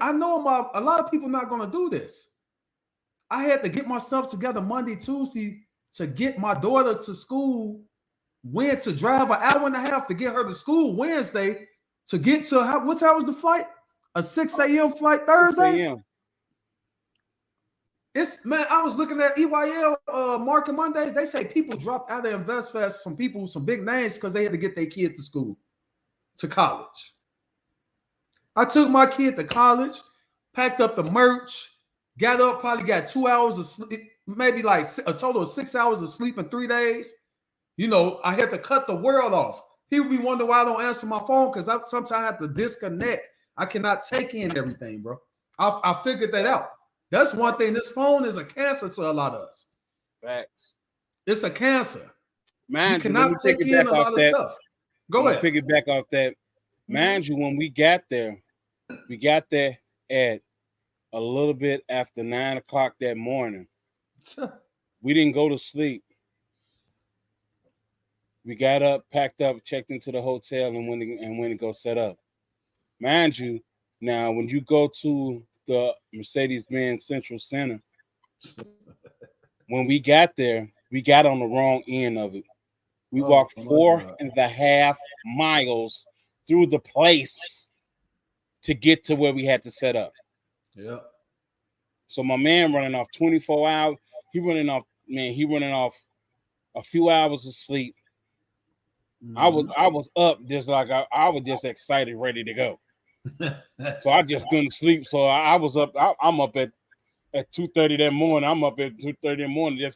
I know a lot of people not gonna do this. I had to get my stuff together Monday, Tuesday to get my daughter to school. Went to drive an hour and a half to get her to school Wednesday to get to what time was the flight? A 6 a.m. flight Thursday. It's man, I was looking at EYL Market Mondays. They say people dropped out of InvestFest, some big names, because they had to get their kid to school, to college. I took my kid to college, packed up the merch, got up, probably got 2 hours of sleep, maybe like a total of 6 hours of sleep in 3 days. You know, I had to cut the world off. People be wondering why I don't answer my phone, because I sometimes have to disconnect. I cannot take in everything, bro. I figured that out. That's one thing. This phone is a cancer to a lot of us. Facts. It's a cancer. Man, you cannot take in a lot of stuff. Go ahead. Pick it back off that. Mind you, when we got there at a little bit after 9 o'clock that morning. We didn't go to sleep. We got up, packed up, checked into the hotel, and went to go set up. Mind you, now when you go to the Mercedes-Benz Central Center, when we got there, we got on the wrong end of it. We walked 4.5 miles through the place to get to where we had to set up. Yeah. So my man running off 24 hours. He running off a few hours of sleep. Mm-hmm. I was up just like I was just excited, ready to go. So I just couldn't sleep. So I was up. I'm up at 2:30 that morning. I'm up at 2:30 in the morning.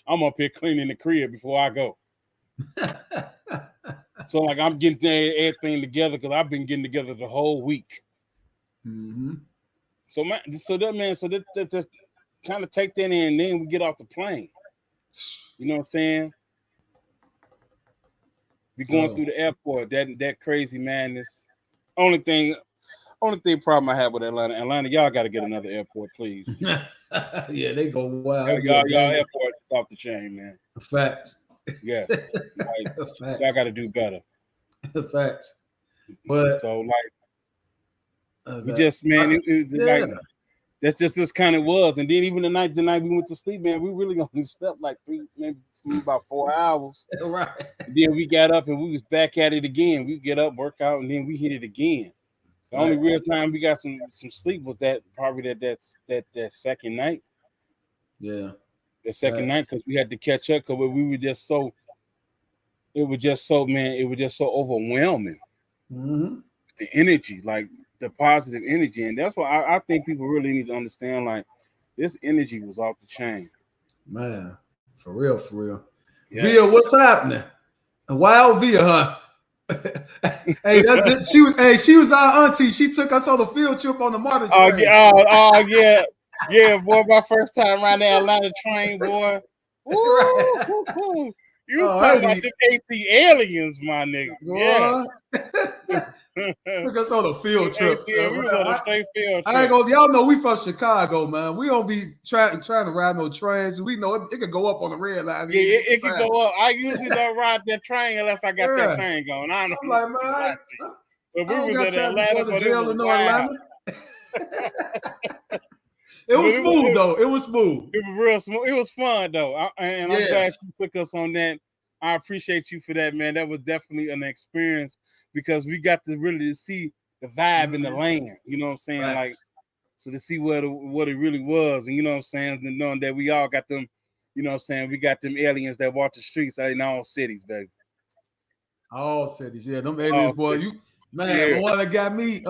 I'm up here cleaning the crib before I go. So like I'm getting everything together because I've been getting together the whole week. Mm-hmm. So that just kind of take that in, and then we get off the plane. You know what I'm saying? We going through the airport. That crazy madness. Only thing problem I have with Atlanta, y'all got to get another airport, please. Yeah, they go wild. Y'all airport is off the chain, man. Facts. Yes. Facts. Y'all got to do better. Facts. But so we just, man, like that's just kind of was. And then even the night we went to sleep, man, we really only slept like about 4 hours. Right. And then we got up and we was back at it again. We get up, work out, and then we hit it again. The only real time we got some sleep was that second night. Yeah. The second night, because we had to catch up because we were just so. It was just so overwhelming. Mm-hmm. The energy, like the positive energy, and that's why I think people really need to understand. Like this energy was off the chain. Man, for real. Yeah. Via, what's happening? Wild Via, huh? Hey, she was our auntie. She took us on a field trip on the MARTA train. Yeah, boy, my first time around the Atlanta train, boy. Woo, you talking about them AT aliens, my nigga? Boy. Yeah. Took us on a field trip. Yeah, we was on a straight field trip. I ain't gonna, y'all know we from Chicago, man. We don't be trying to ride no trains. We know it could go up on the red line. Yeah, it could go up. I usually don't ride that train unless I got that thing going. I'm like, man, so we was at Atlanta, but it was wild. It was smooth, though. It was smooth. It was real smooth. It was fun, though. I'm glad you took us on that. I appreciate you for that, man. That was definitely an experience because we got to really see the vibe in the land. You know what I'm saying? Right. Like, so to see what it really was, and you know what I'm saying, and knowing that we all got them, you know what I'm saying, we got them aliens that walk the streets in all cities, baby. All cities, yeah. Them aliens, boy. The one that got me,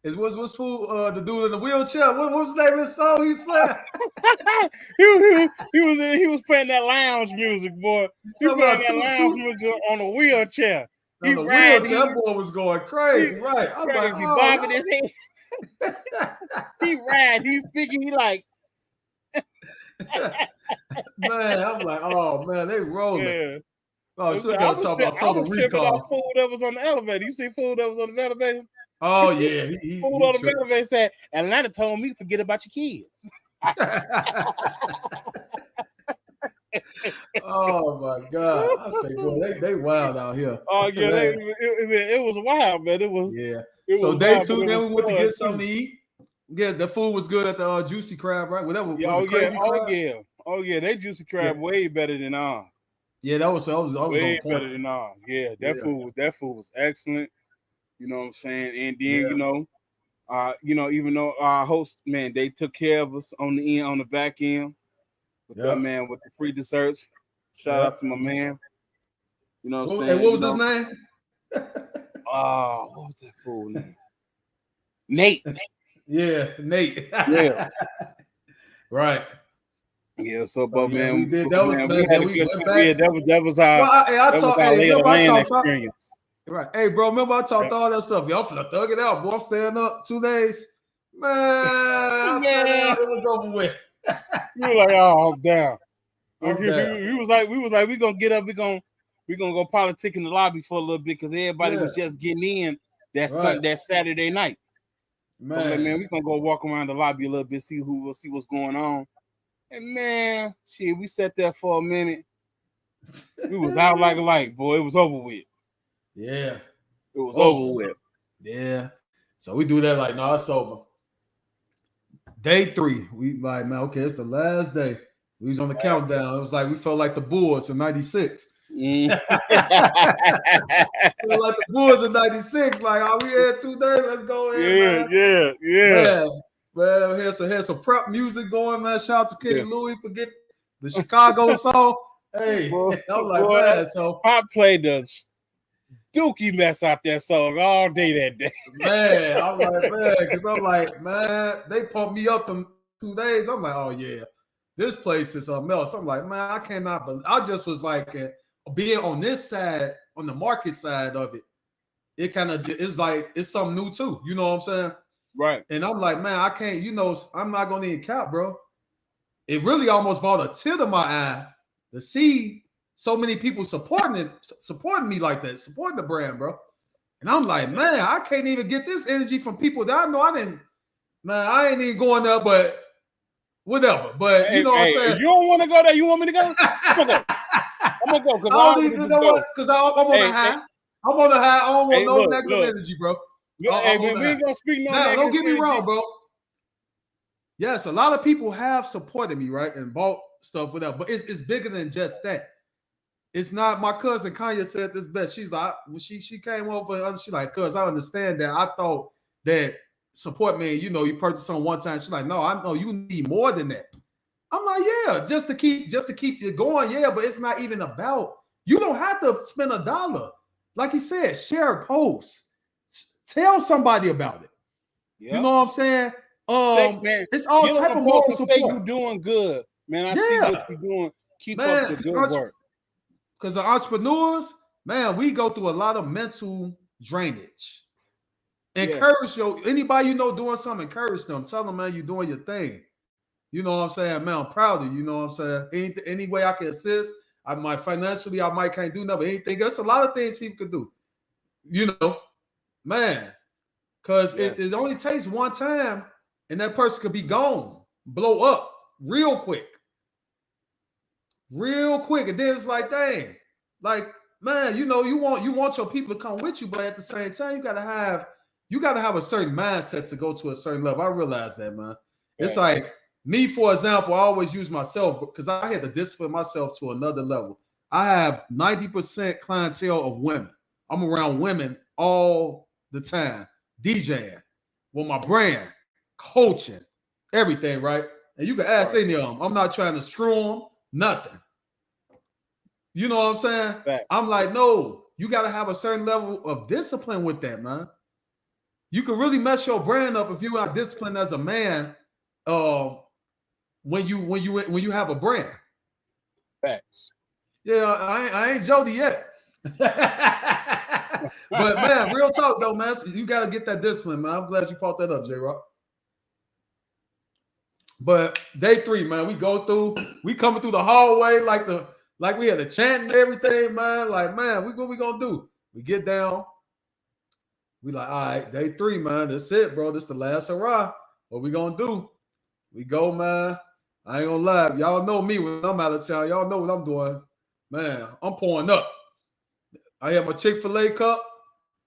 is what's fool the dude in the wheelchair? What's the name of his song he slapped? he was playing that lounge music, boy. He was playing that lounge music on a wheelchair. That boy was going crazy, right? I'm crazy, like, bobbing his head. He ride, he's speaking, he like Man, I'm like, oh man, they rolling. Yeah. Oh, I still gotta talk about Total was tripping off Recall. food that was on the elevator. You see food that was on the elevator? Oh yeah, Food he on the tripped. elevator said, Atlanta told me forget about your kids. Oh my God. I say, boy, they wild out here. Oh yeah, Man, it was wild, man. It was yeah. So wild, day but two, it then was we went to fun get something too. to eat. Yeah, the food was good at the Juicy Crab, right? Whatever Yeah, was oh it, yeah, Crazy oh Crab? yeah, oh yeah. They juicy Yeah, crab way better than ours. yeah. That was on Way point. better than ours. Yeah, Yeah, that food was excellent. You know what I'm saying? And then yeah, even though our host, man, they took care of us on the end, on the back end with that yeah, man with the free desserts. Shout yeah. out to my man. You know what I'm Hey, saying? what was his name? What was that fool name? Nate. Yeah, Nate. Yeah. Right. Yeah, so So but yeah, we man, did. That was we man. had Then a we good went time. back. Yeah, Well, I that was talked. our Hey, lay of the remember I land talked. experience. Right. Hey, bro, remember I Yeah. talked all that stuff. Y'all finna thug it out, boy. I'm staying up 2 days. Man, I said Man, it was over with. we were like, oh, I'm down. I'm down. We was like, we gonna get up, we gonna go politic in the lobby for a little bit because everybody Yeah. was just getting in Right. that Saturday night. So like, Man. man, we gonna go walk around the lobby a little bit, see what's going on. And man, shit, we sat there for a minute. We was out like a light, boy. It was over with. Yeah. It was Oh. over with. Yeah. So we do that like, no, it's over. Day 3. We like, man, okay, it's the last day. We was on the countdown. It was like we felt like the Bulls in '96. Mm. Feel like the Bulls in '96. Like, are we here 2 days? Let's go in, man. Yeah. Man, well, here's some prep music going, man. Shout out to King Louis for getting the Chicago song. Hey, I'm like, man, so Pop played the dookie mess out that song all day that day. man, I'm like, man, because I'm like, man, they pumped me up them 2 days. I'm like, oh yeah, this place is something else. I'm like, man, I cannot believe. I just was like, being on this side, on the market side of it, it kind of it's like it's something new too. You know what I'm saying? Right. And I'm like, man, I can't, I'm not gonna need cap, bro. It really almost brought a tear to my eye to see so many people supporting me like that, supporting the brand, bro. And I'm like, man, I can't even get this energy from people that I know I didn't, man, I ain't even going there, but whatever. But you know what I'm saying? You don't want to go there? You want me to go? I'm gonna go because I don't you know what? Because I'm on the high. I'm on the high. I don't want no negative energy, bro. Hey, man, we ain't gonna speak no now, negative don't get me energy. wrong, bro. Yes, a lot of people have supported me, right, and bought stuff with that, but it's bigger than just that. It's not. My cousin Kanye said this best. She's like, she came over and she's like, cuz I understand that. I thought that support me, you purchased something one time. She's like, no, I know you need more than that. I'm like, yeah, just to keep it going, yeah, but it's not even about. You don't have to spend $1. Like he said, share a post, tell somebody about it. Yep. You know what I'm saying? Man, it's all type of moral support. Say you doing good, man. I see what you're doing. Keep up the good work. Because the entrepreneurs, man, we go through a lot of mental drainage. Encourage anybody doing something, encourage them. Tell them, man, you're doing your thing. You know what I'm saying? Man, I'm proud of you. You know what I'm saying? Any way I can assist, I might financially, I might can't do nothing. Anything. There's a lot of things people could do. Man, because it only takes one time and that person could be gone, blow up real quick. And then it's like, dang, like, man, you want your people to come with you, but at the same time, you gotta have a certain mindset to go to a certain level. I realize that, man. It's like me, for example, I always use myself because I had to discipline myself to another level. I have 90% clientele of women. I'm around women all the time, DJing with my brand, coaching, everything, right? And you can ask any of them. I'm not trying to screw them, nothing. You know what I'm saying? Right. I'm like, no, you got to have a certain level of discipline with that, man. You can really mess your brand up if you're not disciplined as a man. When you have a brand. Facts. Yeah, I ain't Jody yet. But man, real talk though, man. You got to get that discipline, man. I'm glad you brought that up, J-Rock. But day 3, man, we coming through the hallway like we had a chant and everything, man. Like, man, what we gonna do? We get down. We like, all right, day 3, man. That's it, bro. This the last hurrah. What we gonna do? We go, man. I ain't gonna lie. Y'all know me when I'm out of town. Y'all know what I'm doing. Man, I'm pouring up. I have my Chick-fil-A cup.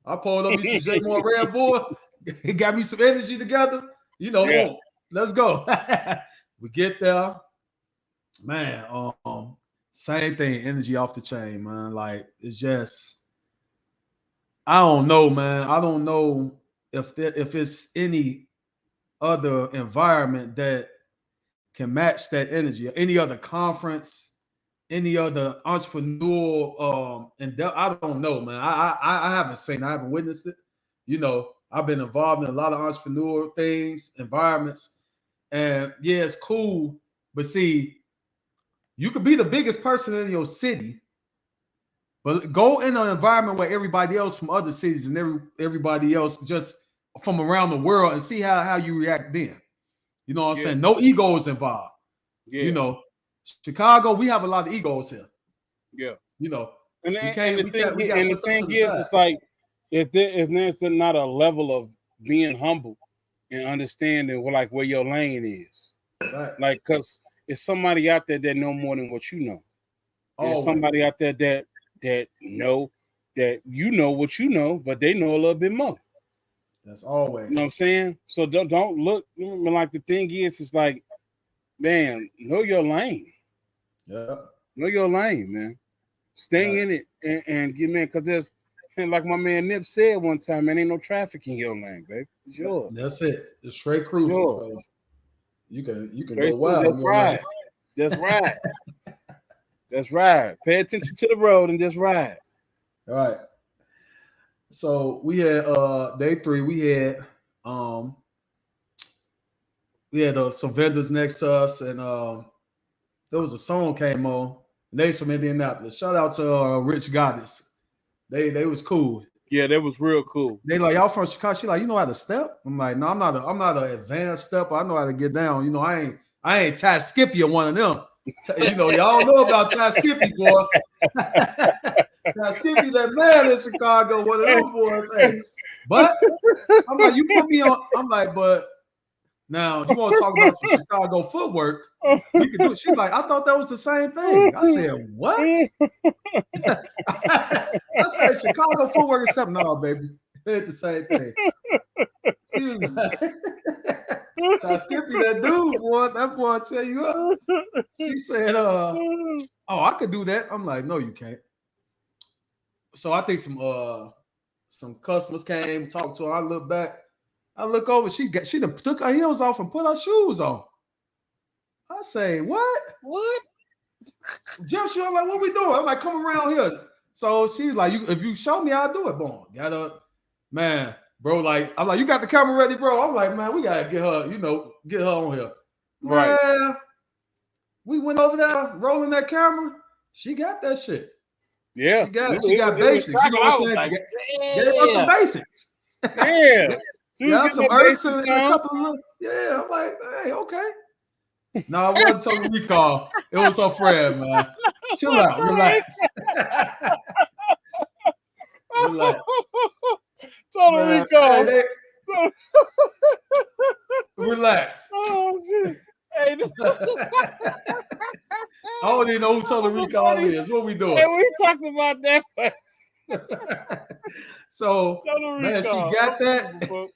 I poured up me some J More Red Bull. It got me some energy together. Yeah. Let's go. We get there. Man, same thing, energy off the chain, man. Like, it's just, I don't know, man. I don't know if it's any other environment that can match that energy, or any other conference, any other entrepreneurial and I don't know, man. I haven't seen, I haven't witnessed it. I've been involved in a lot of entrepreneurial things, environments, and yeah, it's cool. But see, you could be the biggest person in your city, but go in an environment where everybody else from other cities and everybody else just from around the world, and see how you react then. You know what I'm Yeah. saying? No egos involved. Yeah. Chicago, we have a lot of egos here. Yeah. We And can't. the We thing, can't. We got to and the put them to thing the is, side. it's like if there's not a level of being humble and understanding where your lane is. Right. Like, because it's somebody out there that know more than what you know. There's somebody out there that know that you know what you know, but they know a little bit more. That's always. You know what I'm saying? So don't look like, the thing is, it's like, man, know your lane. Yeah. Know your lane, man. Stay Right. in it and get, man, because there's, and like my man Nip said one time, man, ain't no traffic in your lane, baby. It's yours. That's it. It's straight cruising. So you can go wild. That's right. That's right. That's right. Pay attention to the road and just ride. All right. So we had day 3. We had some vendors next to us, and there was a song came on. And they from Indianapolis. Shout out to Rich Goddess. They was cool. Yeah, that was real cool. They like, y'all from Chicago? She like, you know how to step? I'm like, no, I'm not an advanced stepper. I know how to get down. I ain't Ty Skippy or one of them. Y'all know about Ty Skippy, boy. Ty Skippy, that man in Chicago, one of them boys. Hey, but I'm like, you put me on. I'm like, but now you want to talk about some Chicago footwork? We could do it. She's like, I thought that was the same thing. I said, what? I said, Chicago footwork is something. No, baby, it's the same thing. She was like, Ty Skippy, that dude, boy, that boy, I tell you what. She said, oh, I could do that. I'm like, no, you can't. So I think some customers came, talked to her. I look back. I look over. She done took her heels off and put her shoes on. I say, what? Jim, she was like, what we doing? I'm like, come around here. So she's like, if you show me, I'll do it. Boom. Got her, man, bro. Like, I'm like, you got the camera ready, bro? I'm like, man, we gotta get her, get her on here. Right. Man, we went over there, rolling that camera. She got that shit. Yeah. She got basics. You know what I'm saying? Like, gave us some basics. Yeah. Yeah, some herbs and a couple of, yeah. I'm like, hey, okay. No, I wasn't Total Recall. It was her friend, man. Chill out, relax. Relax. Total Recall. Hey, relax. Oh shit. Hey, I don't even know who Total Recall is. What we doing? Hey, we talked about that. So, man, she got that.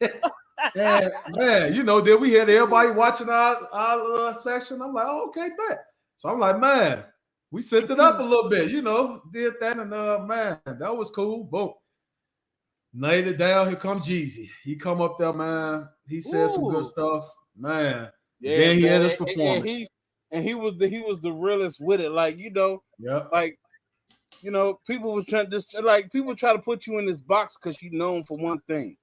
And man, then we had everybody watching our section. I'm like, oh, okay, bet. So I'm like, man, we sent it up a little bit, did that, and man, that was cool. Boom. Laid it down. Here come Jeezy. He come up there, man. He said some good stuff, man. Yeah, then he man. had his performance. And he was the realest with it. Like, yeah. Like, people was trying people try to put you in this box because you're known for one thing.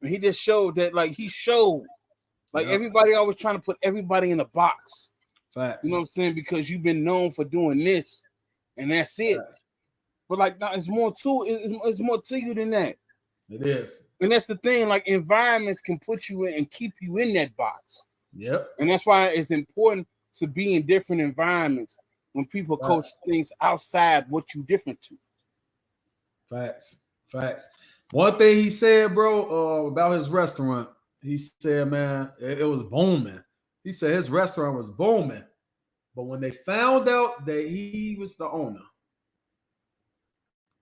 And he just showed that, everybody always trying to put everybody in a box. Facts. You know what I'm saying? Because you've been known for doing this, and that's it. Facts. But no, it's more to it. It's more to you than that. It is. And that's the thing. Like, environments can put you in and keep you in that box. Yep. And that's why it's important to be in different environments when people coach things outside what you different to. Facts. One thing he said, bro, about his restaurant, he said, man, it was booming. He said his restaurant was booming. But when they found out that he was the owner,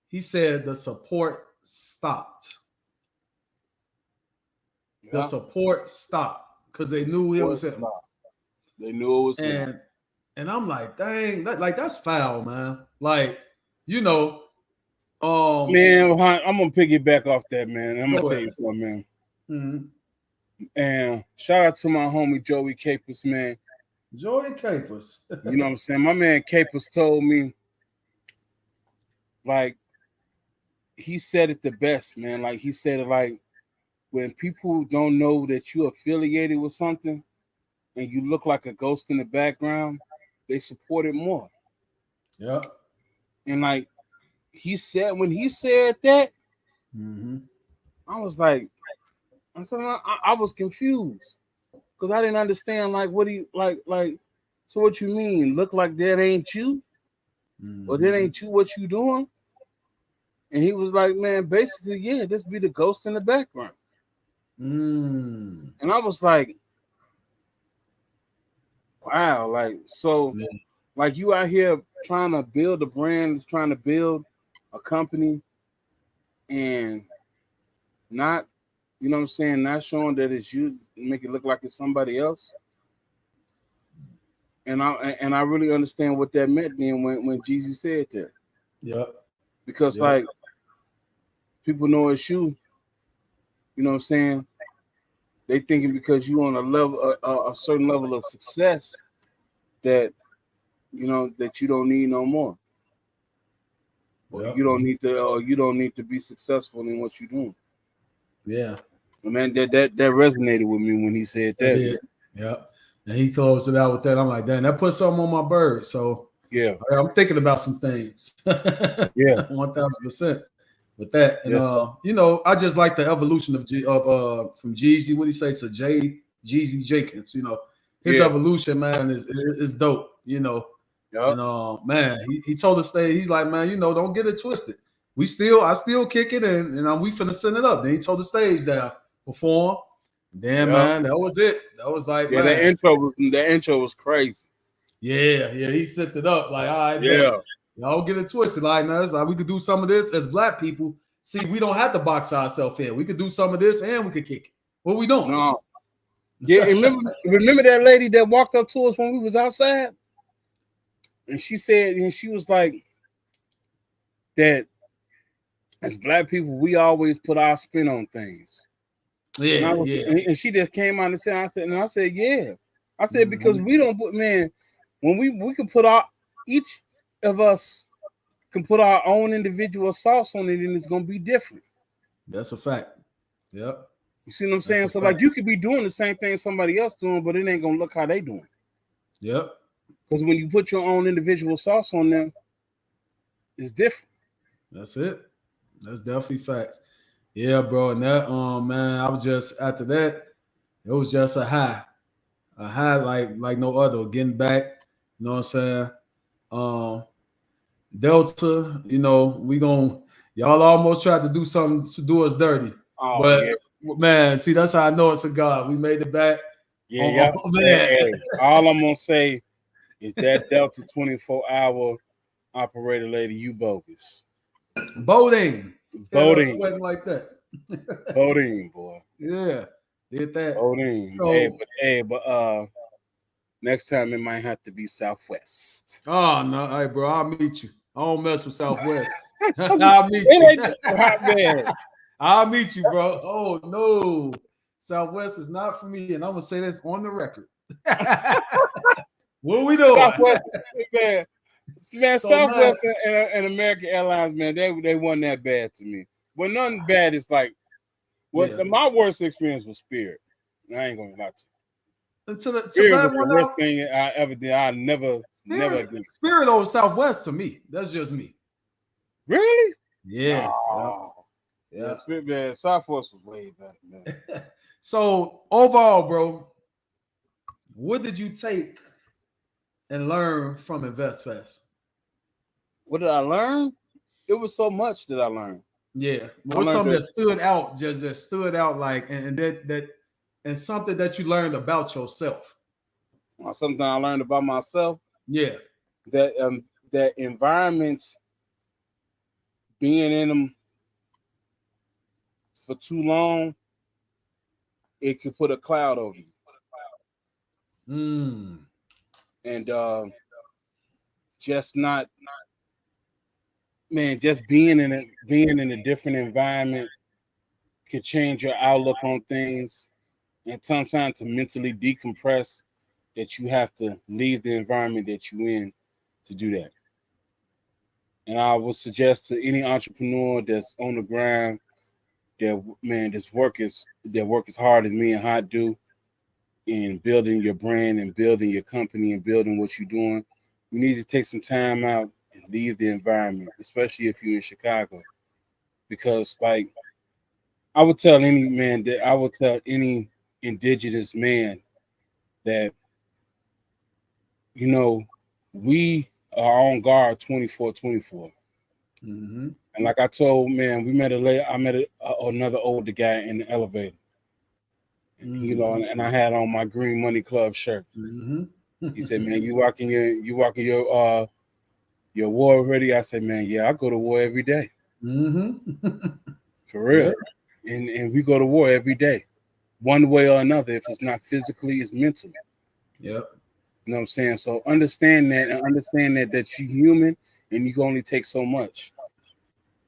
he said the support stopped. The support stopped because they knew it was him. They knew it was him. And I'm like, dang, that's foul, man. Like, you know, man, I'm gonna piggyback off that, man. I'm gonna tell you something, man. Mm-hmm. And shout out to my homie Joey Capers, man. Joey Capers. You know what I'm saying? My man Capers told me, like, he said it the best, man. Like, he said it like, when people don't know that you're affiliated with something and you look like a ghost in the background, they support it more. Yeah. And like he said, when he said that, mm-hmm. I was like, I was confused because I didn't understand. Like, what do you like? So what you mean? Look like that ain't you, or that ain't you? What you doing? And he was like, man, basically, yeah, just be the ghost in the background. And I was like, wow, like, so, like, you out here trying to build a brand, trying to build a company, and not, you know what I'm saying, not showing that it's you, make it look like it's somebody else. And I really understand what that meant then when Jeezy said that. Yeah. Because like, people know it's you. You know what I'm saying? They thinking because you on a level, a certain level of success, that you know that you don't need no more. You don't need to, or you don't need to be successful in what you're doing. Yeah. And man, that resonated with me when he said that. Yeah. And he closed it out with that. I'm like, damn, that put something on my bird. So yeah, I'm thinking about some things. Yeah, 1000% with that. And yes, you know, I just like the evolution of from Jeezy, what do you say, to Jeezy Jenkins. You know, his evolution, man, is dope. You know. Yep. And man, he told us that he's like, man, you know, don't get it twisted. I still kick it and we finna send it up. Then he told the stage down, perform. Then man, that was it. That was like, man. The intro was crazy. Yeah, he set it up. Like, all right, man. Y'all get it twisted. Like, man, it's like we could do some of this as black people. See, we don't have to box ourselves in. We could do some of this and we could kick it. What we doing? No. Yeah, remember that lady that walked up to us when we was outside? And she said, and she was like, that as black people, we always put our spin on things. Yeah, and she just came out and said, I said, yeah. I said, because we don't put, man, when we can put each of us can put our own individual sauce on it, and it's gonna be different. That's a fact. Yep. You see what I'm saying? So like, you could be doing the same thing somebody else doing, but it ain't gonna look how they doing. Yep. Because when you put your own individual sauce on them, it's different. That's it. That's definitely facts. Yeah, bro. And that, man, I was just after that, it was just a high like no other. Getting back, you know what I'm saying? Delta, you know, y'all almost tried to do something to do us dirty. Oh, but man, see, that's how I know it's a God. We made it back. Yeah, man. Hey, all I'm gonna say is that Delta 24-hour operator lady, you bogus. Boating like that. Boating, boy. Yeah, did that. Boating. So, but next time it might have to be Southwest. Oh no, hey bro, I'll meet you. I don't mess with Southwest. I'll meet you. I'll meet you, bro. Oh no, Southwest is not for me, and I'm gonna say this on the record. What we doing? Southwest, man, Southwest and American Airlines, man, they wasn't that bad to me. But nothing bad is like my worst experience was Spirit. I ain't gonna lie to you. Spirit was the worst thing I ever did. I never again. Spirit over Southwest to me. That's just me. Really? Yeah. Oh. Yeah. Spirit, man, Southwest was way better, man. So overall, bro, What did you take and learn from InvestFest? What did I learn? It was so much that I learned. Yeah, I what's learned something that that stood out? Just that stood out, like, and and something that you learned about yourself. something I learned about myself, Yeah. that environments, being in them for too long, it could put a cloud over you. Mm. And just not, man, just being in a different environment could change your outlook on things. And sometimes to mentally decompress, that you have to leave the environment that you're in to do that. And I would suggest to any entrepreneur that's on the ground that, man, that work as hard as me and Hot do in building your brand and building your company and building what you're doing. You need to take some time out and leave the environment, especially if you're in Chicago. Because, like, I would tell any indigenous man that, you know, we are on guard 24/24. Mm-hmm. And like I told, man, I met another older guy in the elevator. Mm-hmm. And I had on my Green Money Club shirt. Mm-hmm. He said, "Man, your war ready?" I said, "Man, yeah, I go to war every day, Mm-hmm. for Yeah. real." And we go to war every day, one way or another. If it's not physically, it's mentally. Yep. You know what I'm saying? So understand that, and understand that you're human and you can only take so much.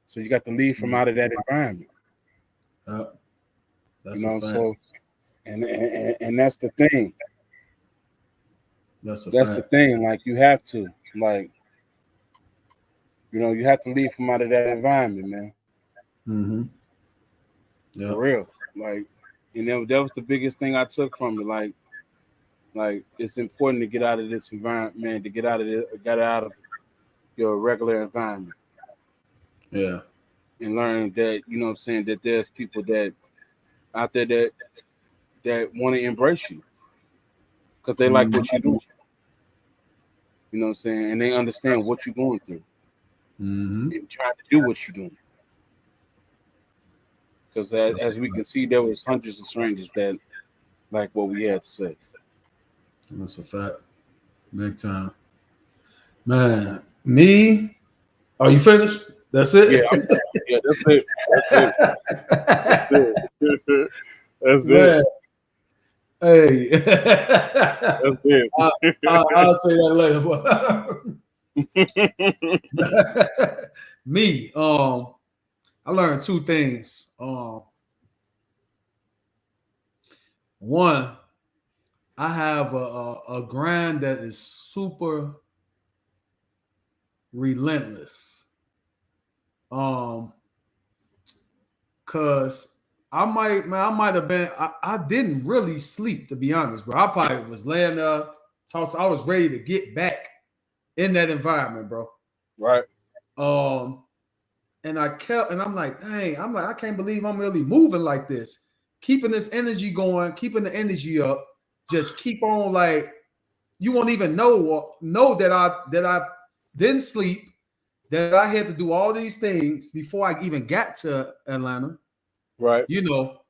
So you got to leave from out of that environment. Yep. You That's a know, fact. so and that's the thing. That's a That's the fact. thing. Like you have to, like, you have to leave from out of that environment, man. Mm-hmm. For Yep. real. Like, and that was the biggest thing I took from it. Like it's important to get out of this environment, man, to get out of your regular environment Yeah. and learn that, you know what I'm saying, that there's people that out there that want to embrace you because they like Mm-hmm. what you do. You know what I'm saying? And they understand what you're going through Mm-hmm. and trying to do what you're doing. Because That's a as we can fact. see, there was hundreds of strangers that like what we had to say. That's a fact. Big time. Man, me. Are you finished? That's Yeah, it. I'm done. Yeah, that's it. That's it. That's it. That's it. Man, hey. That's it. I'll say that later. Me, I learned two things. One, I have a grind that is super relentless. Um, cause I might have been, I didn't really sleep, to be honest, bro. I probably was laying there, I was ready to get back in that environment, bro. Right. Um, and and I'm like, dang, I can't believe I'm really moving like this, keeping this energy going, keeping the energy up, just keep on, like, you won't even know that I didn't sleep, that I had to do all these things before I even got to Atlanta, Right. you know.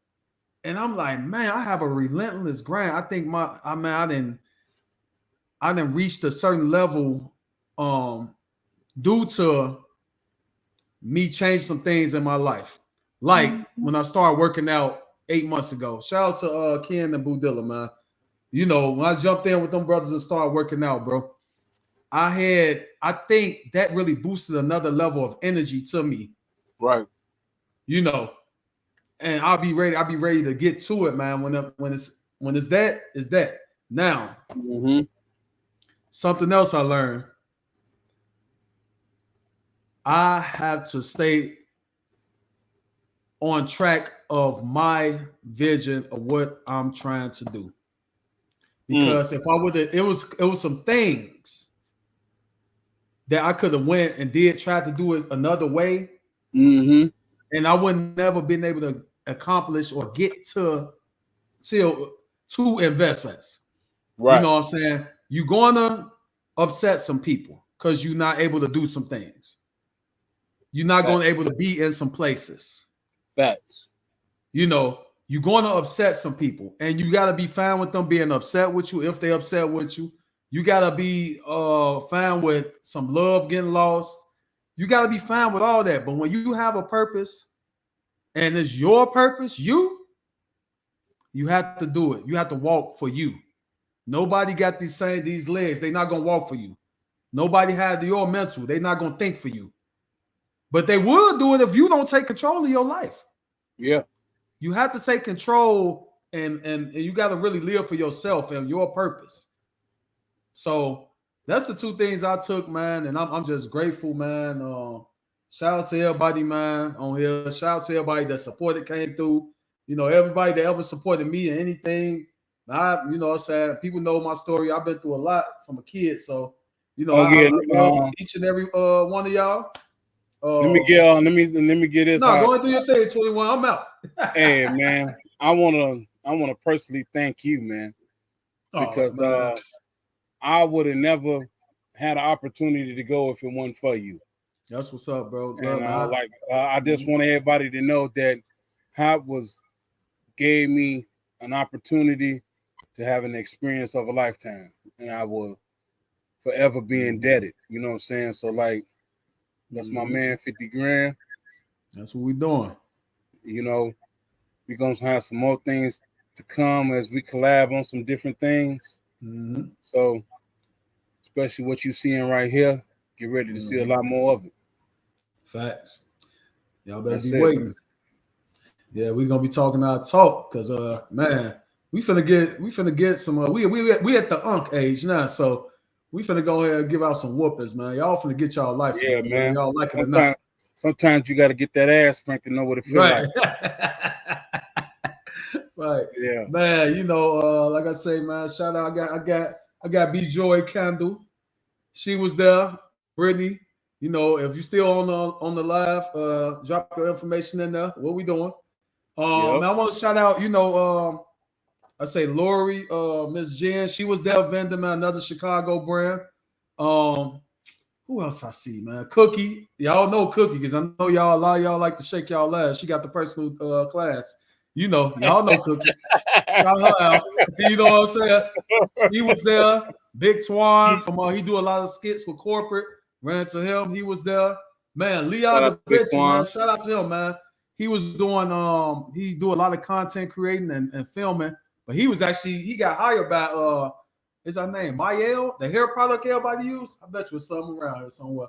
And I'm like, man, I have a relentless grind. I think I didn't reached a certain level, due to me change some things in my life. Like when I started working out 8 months ago. Shout out to Ken and Budilla, man. You know, when I jumped in with them brothers and started working out, bro, I think that really boosted another level of energy to me, Right. you know. And I'll be ready to get to it, man. When it's that, it's that. Now, Mm-hmm. something else I learned, I have to stay on track of my vision of what I'm trying to do. Mm. Because if I would have, it was some things that I could have went and did try to do it another way, Mm-hmm. and I would never been able to accomplish or get to till to investments. Right. You know what I'm saying? You're gonna upset some people because you're not able to do some things. You're not going to able to be in some places. Facts. You know, you're going to upset some people, and you got to be fine with them being upset with you if they upset with you. You got to be fine with some love getting lost. You got to be fine with all that. But when you have a purpose and it's your purpose, you have to do it. You have to walk for you. Nobody got these legs. They're not gonna walk for you. Nobody had your mental. They're not gonna think for you. But they will do it if you don't take control of your life. Yeah. You have to take control and you got to really live for yourself and your purpose. So that's the two things I took, man. And I'm just grateful, man. Shout out to everybody, man, on here. Shout out to everybody that supported, came through. You know, everybody that ever supported me and anything. You know what I'm saying? People know my story. I've been through a lot from a kid. So, you know, I love each and every one of y'all. Let me get this. No, go and do your thing, 21. I'm out. Hey, man, I wanna personally thank you, man, because I would have never had an opportunity to go if it wasn't for you. That's what's up, bro. And I just want everybody to know that Hott gave me an opportunity to have an experience of a lifetime, and I will forever be indebted. You know what I'm saying? So like, that's my man, 50 grand. That's what we're doing. You know, we're gonna have some more things to come as we collab on some different things. Mm-hmm. So, especially what you're seeing right here, get ready to see a lot more of it. Facts. Y'all better be waiting. Yeah, we're gonna be talking our talk because man, we finna get some we at the unk age now, so we finna go ahead and give out some whoopers, man. Y'all finna get y'all life together, man. Y'all like it or not. Sometimes you got to get that ass spanked to know what it feels like. Right. Yeah. Man, you know, like I say, man, shout out. I got B Joy Candle. She was there. Brittany, you know, if you still on the live, drop your information in there. What we doing? Man, I want to shout out, you know, I say Lori, Miss Jen. She was there vending, man, another Chicago brand. Who else I see, man? Cookie. Y'all know Cookie because I know a lot of y'all like to shake y'all ass. She got the personal class. You know, y'all know Cookie. Shout her out. You know what I'm saying? He was there. Big Twan from he do a lot of skits with corporate. Ran into him. He was there. Man, Leon Da Vinci, man. Shout out to him, man. He was doing he do a lot of content creating and filming, but he got hired by is her name Mayel, the hair product everybody use? I bet you it's something around here somewhere.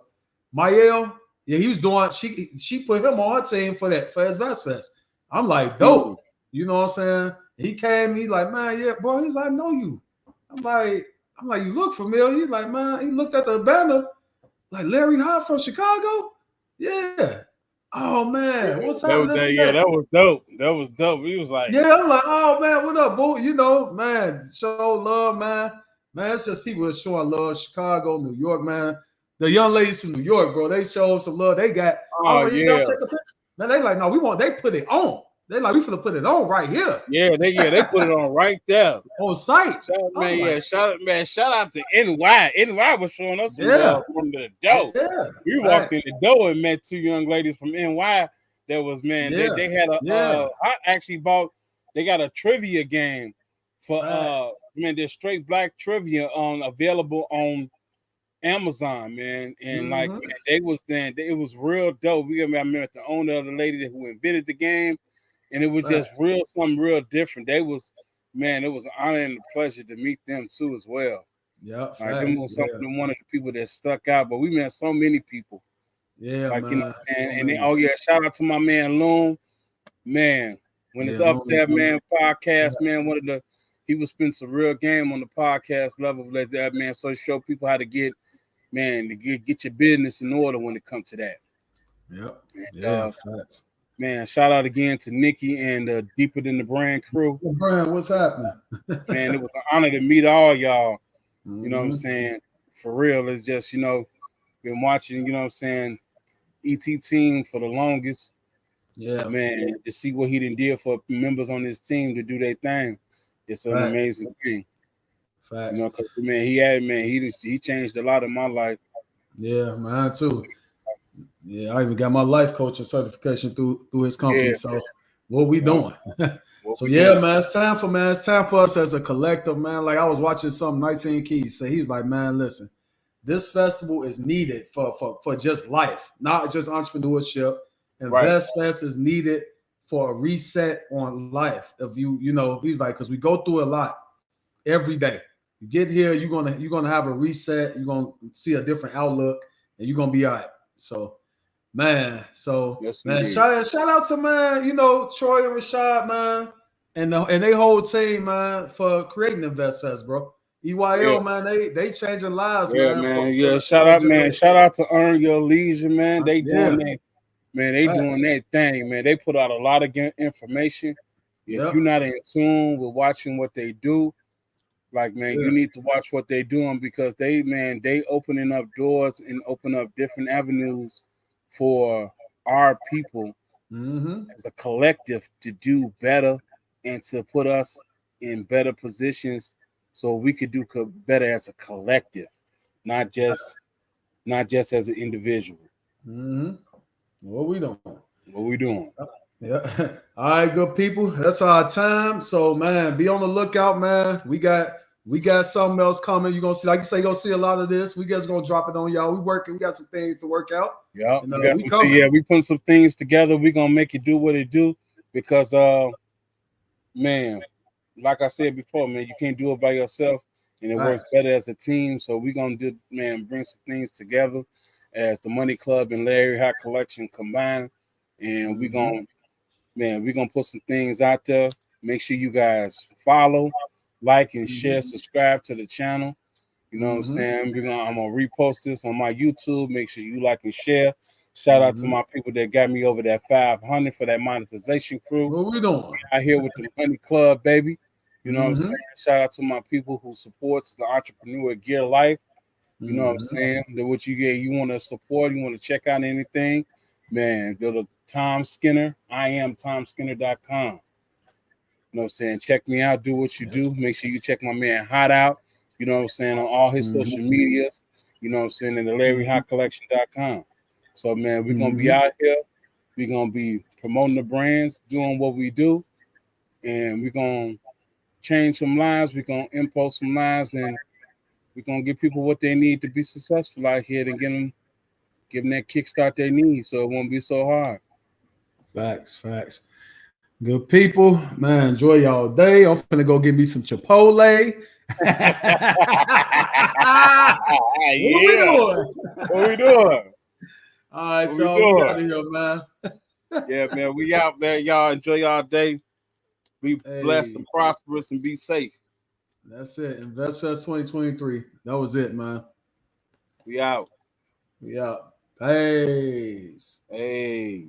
Mayel, yeah, he was doing. She put him on her team for his Vest Fest. I'm like, dope. You know what I'm saying? He came. He like, man, yeah, bro. He's like, I know you. I'm like, you look familiar. He's like, man. He looked at the banner, like Larry Hott from Chicago. Yeah. Oh man, what's happening? That was dope. That was dope. He was like, yeah, I'm like, oh man, what up, boo? You know, man, show love, man. Man, it's just people that showing love. Chicago, New York, man. The young ladies from New York, bro, they showed some love. They got, I was like, y'all take a picture. Man, they like, no, we want, they put it on. They like, we finna put it on right here. Yeah, they put it on right there. On site. Shout out to NY. NY was showing us some love from the door. Yeah. We walked in the door and met two young ladies from NY that was, man, they had I actually bought, they got a trivia game for there's straight black trivia available on Amazon, man. And like, man, they was then it was real dope. I met the owner of the lady who invented the game, and it was just something real different. They was, man, it was an honor and a pleasure to meet them too as well. Yeah, like them was one of the people that stuck out, but we met so many people. Yeah, like, man. You know, and then, shout out to my man Loom, man. When it's up there, man, podcast, man, he was spending some real game on the podcast level like that, man. So show people how to get your business in order when it comes to that. Yep. Facts. Man, shout out again to Nikki and Deeper Than the Brand crew. Brand, what's happening? Man, it was an honor to meet all y'all. You know what I'm saying? For real, it's just, you know, been watching, you know what I'm saying, ET team for the longest. Yeah, man, to see what he done did for members on his team to do their thing, it's an amazing thing. Facts. You know, because man, he changed a lot in my life. Yeah, mine too. Yeah, I even got my life coaching certification through his company. Yeah, So what we yeah. doing? What So we yeah, doing? man, it's time for us as a collective, man. Like I was watching some 19 Keys say he's like, man, listen, this festival is needed for just life, not just entrepreneurship. Right. Invest Fest is needed for a reset on life. If he's like, because we go through a lot every day. You get here, you're gonna have a reset. You're gonna see a different outlook, and you're gonna be all right. So, man, Yes, man, indeed. shout out to man, Troy and Rashad, man, and they whole team, man, for creating Invest Fest, bro. Yeah. EYL, man, they changing lives, Yeah, man, man. for Yeah, the shout younger out, man. generation. Shout out to Earn Your Leisure, man. They Yeah, doing that. Man, they doing facts. that thing, man. They put out a lot of information. If you're Yep. not in tune with watching what they do, like man, you Yeah. need to watch what they're doing because they opening up doors and open up different avenues for our people Mm-hmm. as a collective to do better and to put us in better positions so we could do better as a collective, not just as an individual. Mm-hmm. What we doing? What we doing? Yeah. All right, good people. That's our time. So, man, be on the lookout, man. We got something else coming. You're gonna see, like you say, you're gonna see a lot of this. We just gonna drop it on y'all. We working, we got some things to work out. Yeah, And we got we some. coming. Yeah, we putting some things together. We gonna make it do what it do because man, like I said before, man, you can't do it by yourself, and it works Facts. better as a team. So we gonna do, man, bring some things together as the Money Club and Larry Hot Collection combined, and Mm-hmm. we gonna put some things out there. Make sure you guys follow, like, and share, Mm-hmm. subscribe to the channel. You know what I'm Mm-hmm. saying? I'm gonna repost this on my YouTube. Make sure you like and share. Shout out to Mm-hmm. my people that got me over that 500 for that monetization crew What we doing? out here with the Money Club, baby. You know what I'm Mm-hmm. saying? Shout out to my people who supports the entrepreneur gear life. You know what I'm Mm-hmm. saying? That what you get, you want to support, you want to check out anything, man, go to Tom Skinner. I am TomSkinner.com. You know what I'm saying? Check me out, do what you Yep. do. Make sure you check my man Hot out, you know what I'm saying, on all his social Mm-hmm. medias, you know what I'm saying, in the Mm-hmm. LarryHotCollection.com. So man, we're gonna be Mm-hmm. out here, we're gonna be promoting the brands, doing what we do, and we're gonna change some lives, we're gonna impose some lives, and we're gonna give people what they need to be successful out here and give them that kickstart they need so it won't be so hard. Facts. Good people, man. Enjoy y'all day. I'm finna go get me some Chipotle. What we Yeah. doing? What we doing? All right, What we y'all. We out doing? of here, man. Yeah, man. We out there. Y'all enjoy y'all day. Be blessed Hey, and prosperous and be safe. that's it. InvestFest 2023. That was it, man. We out. We out. Peace. Hey.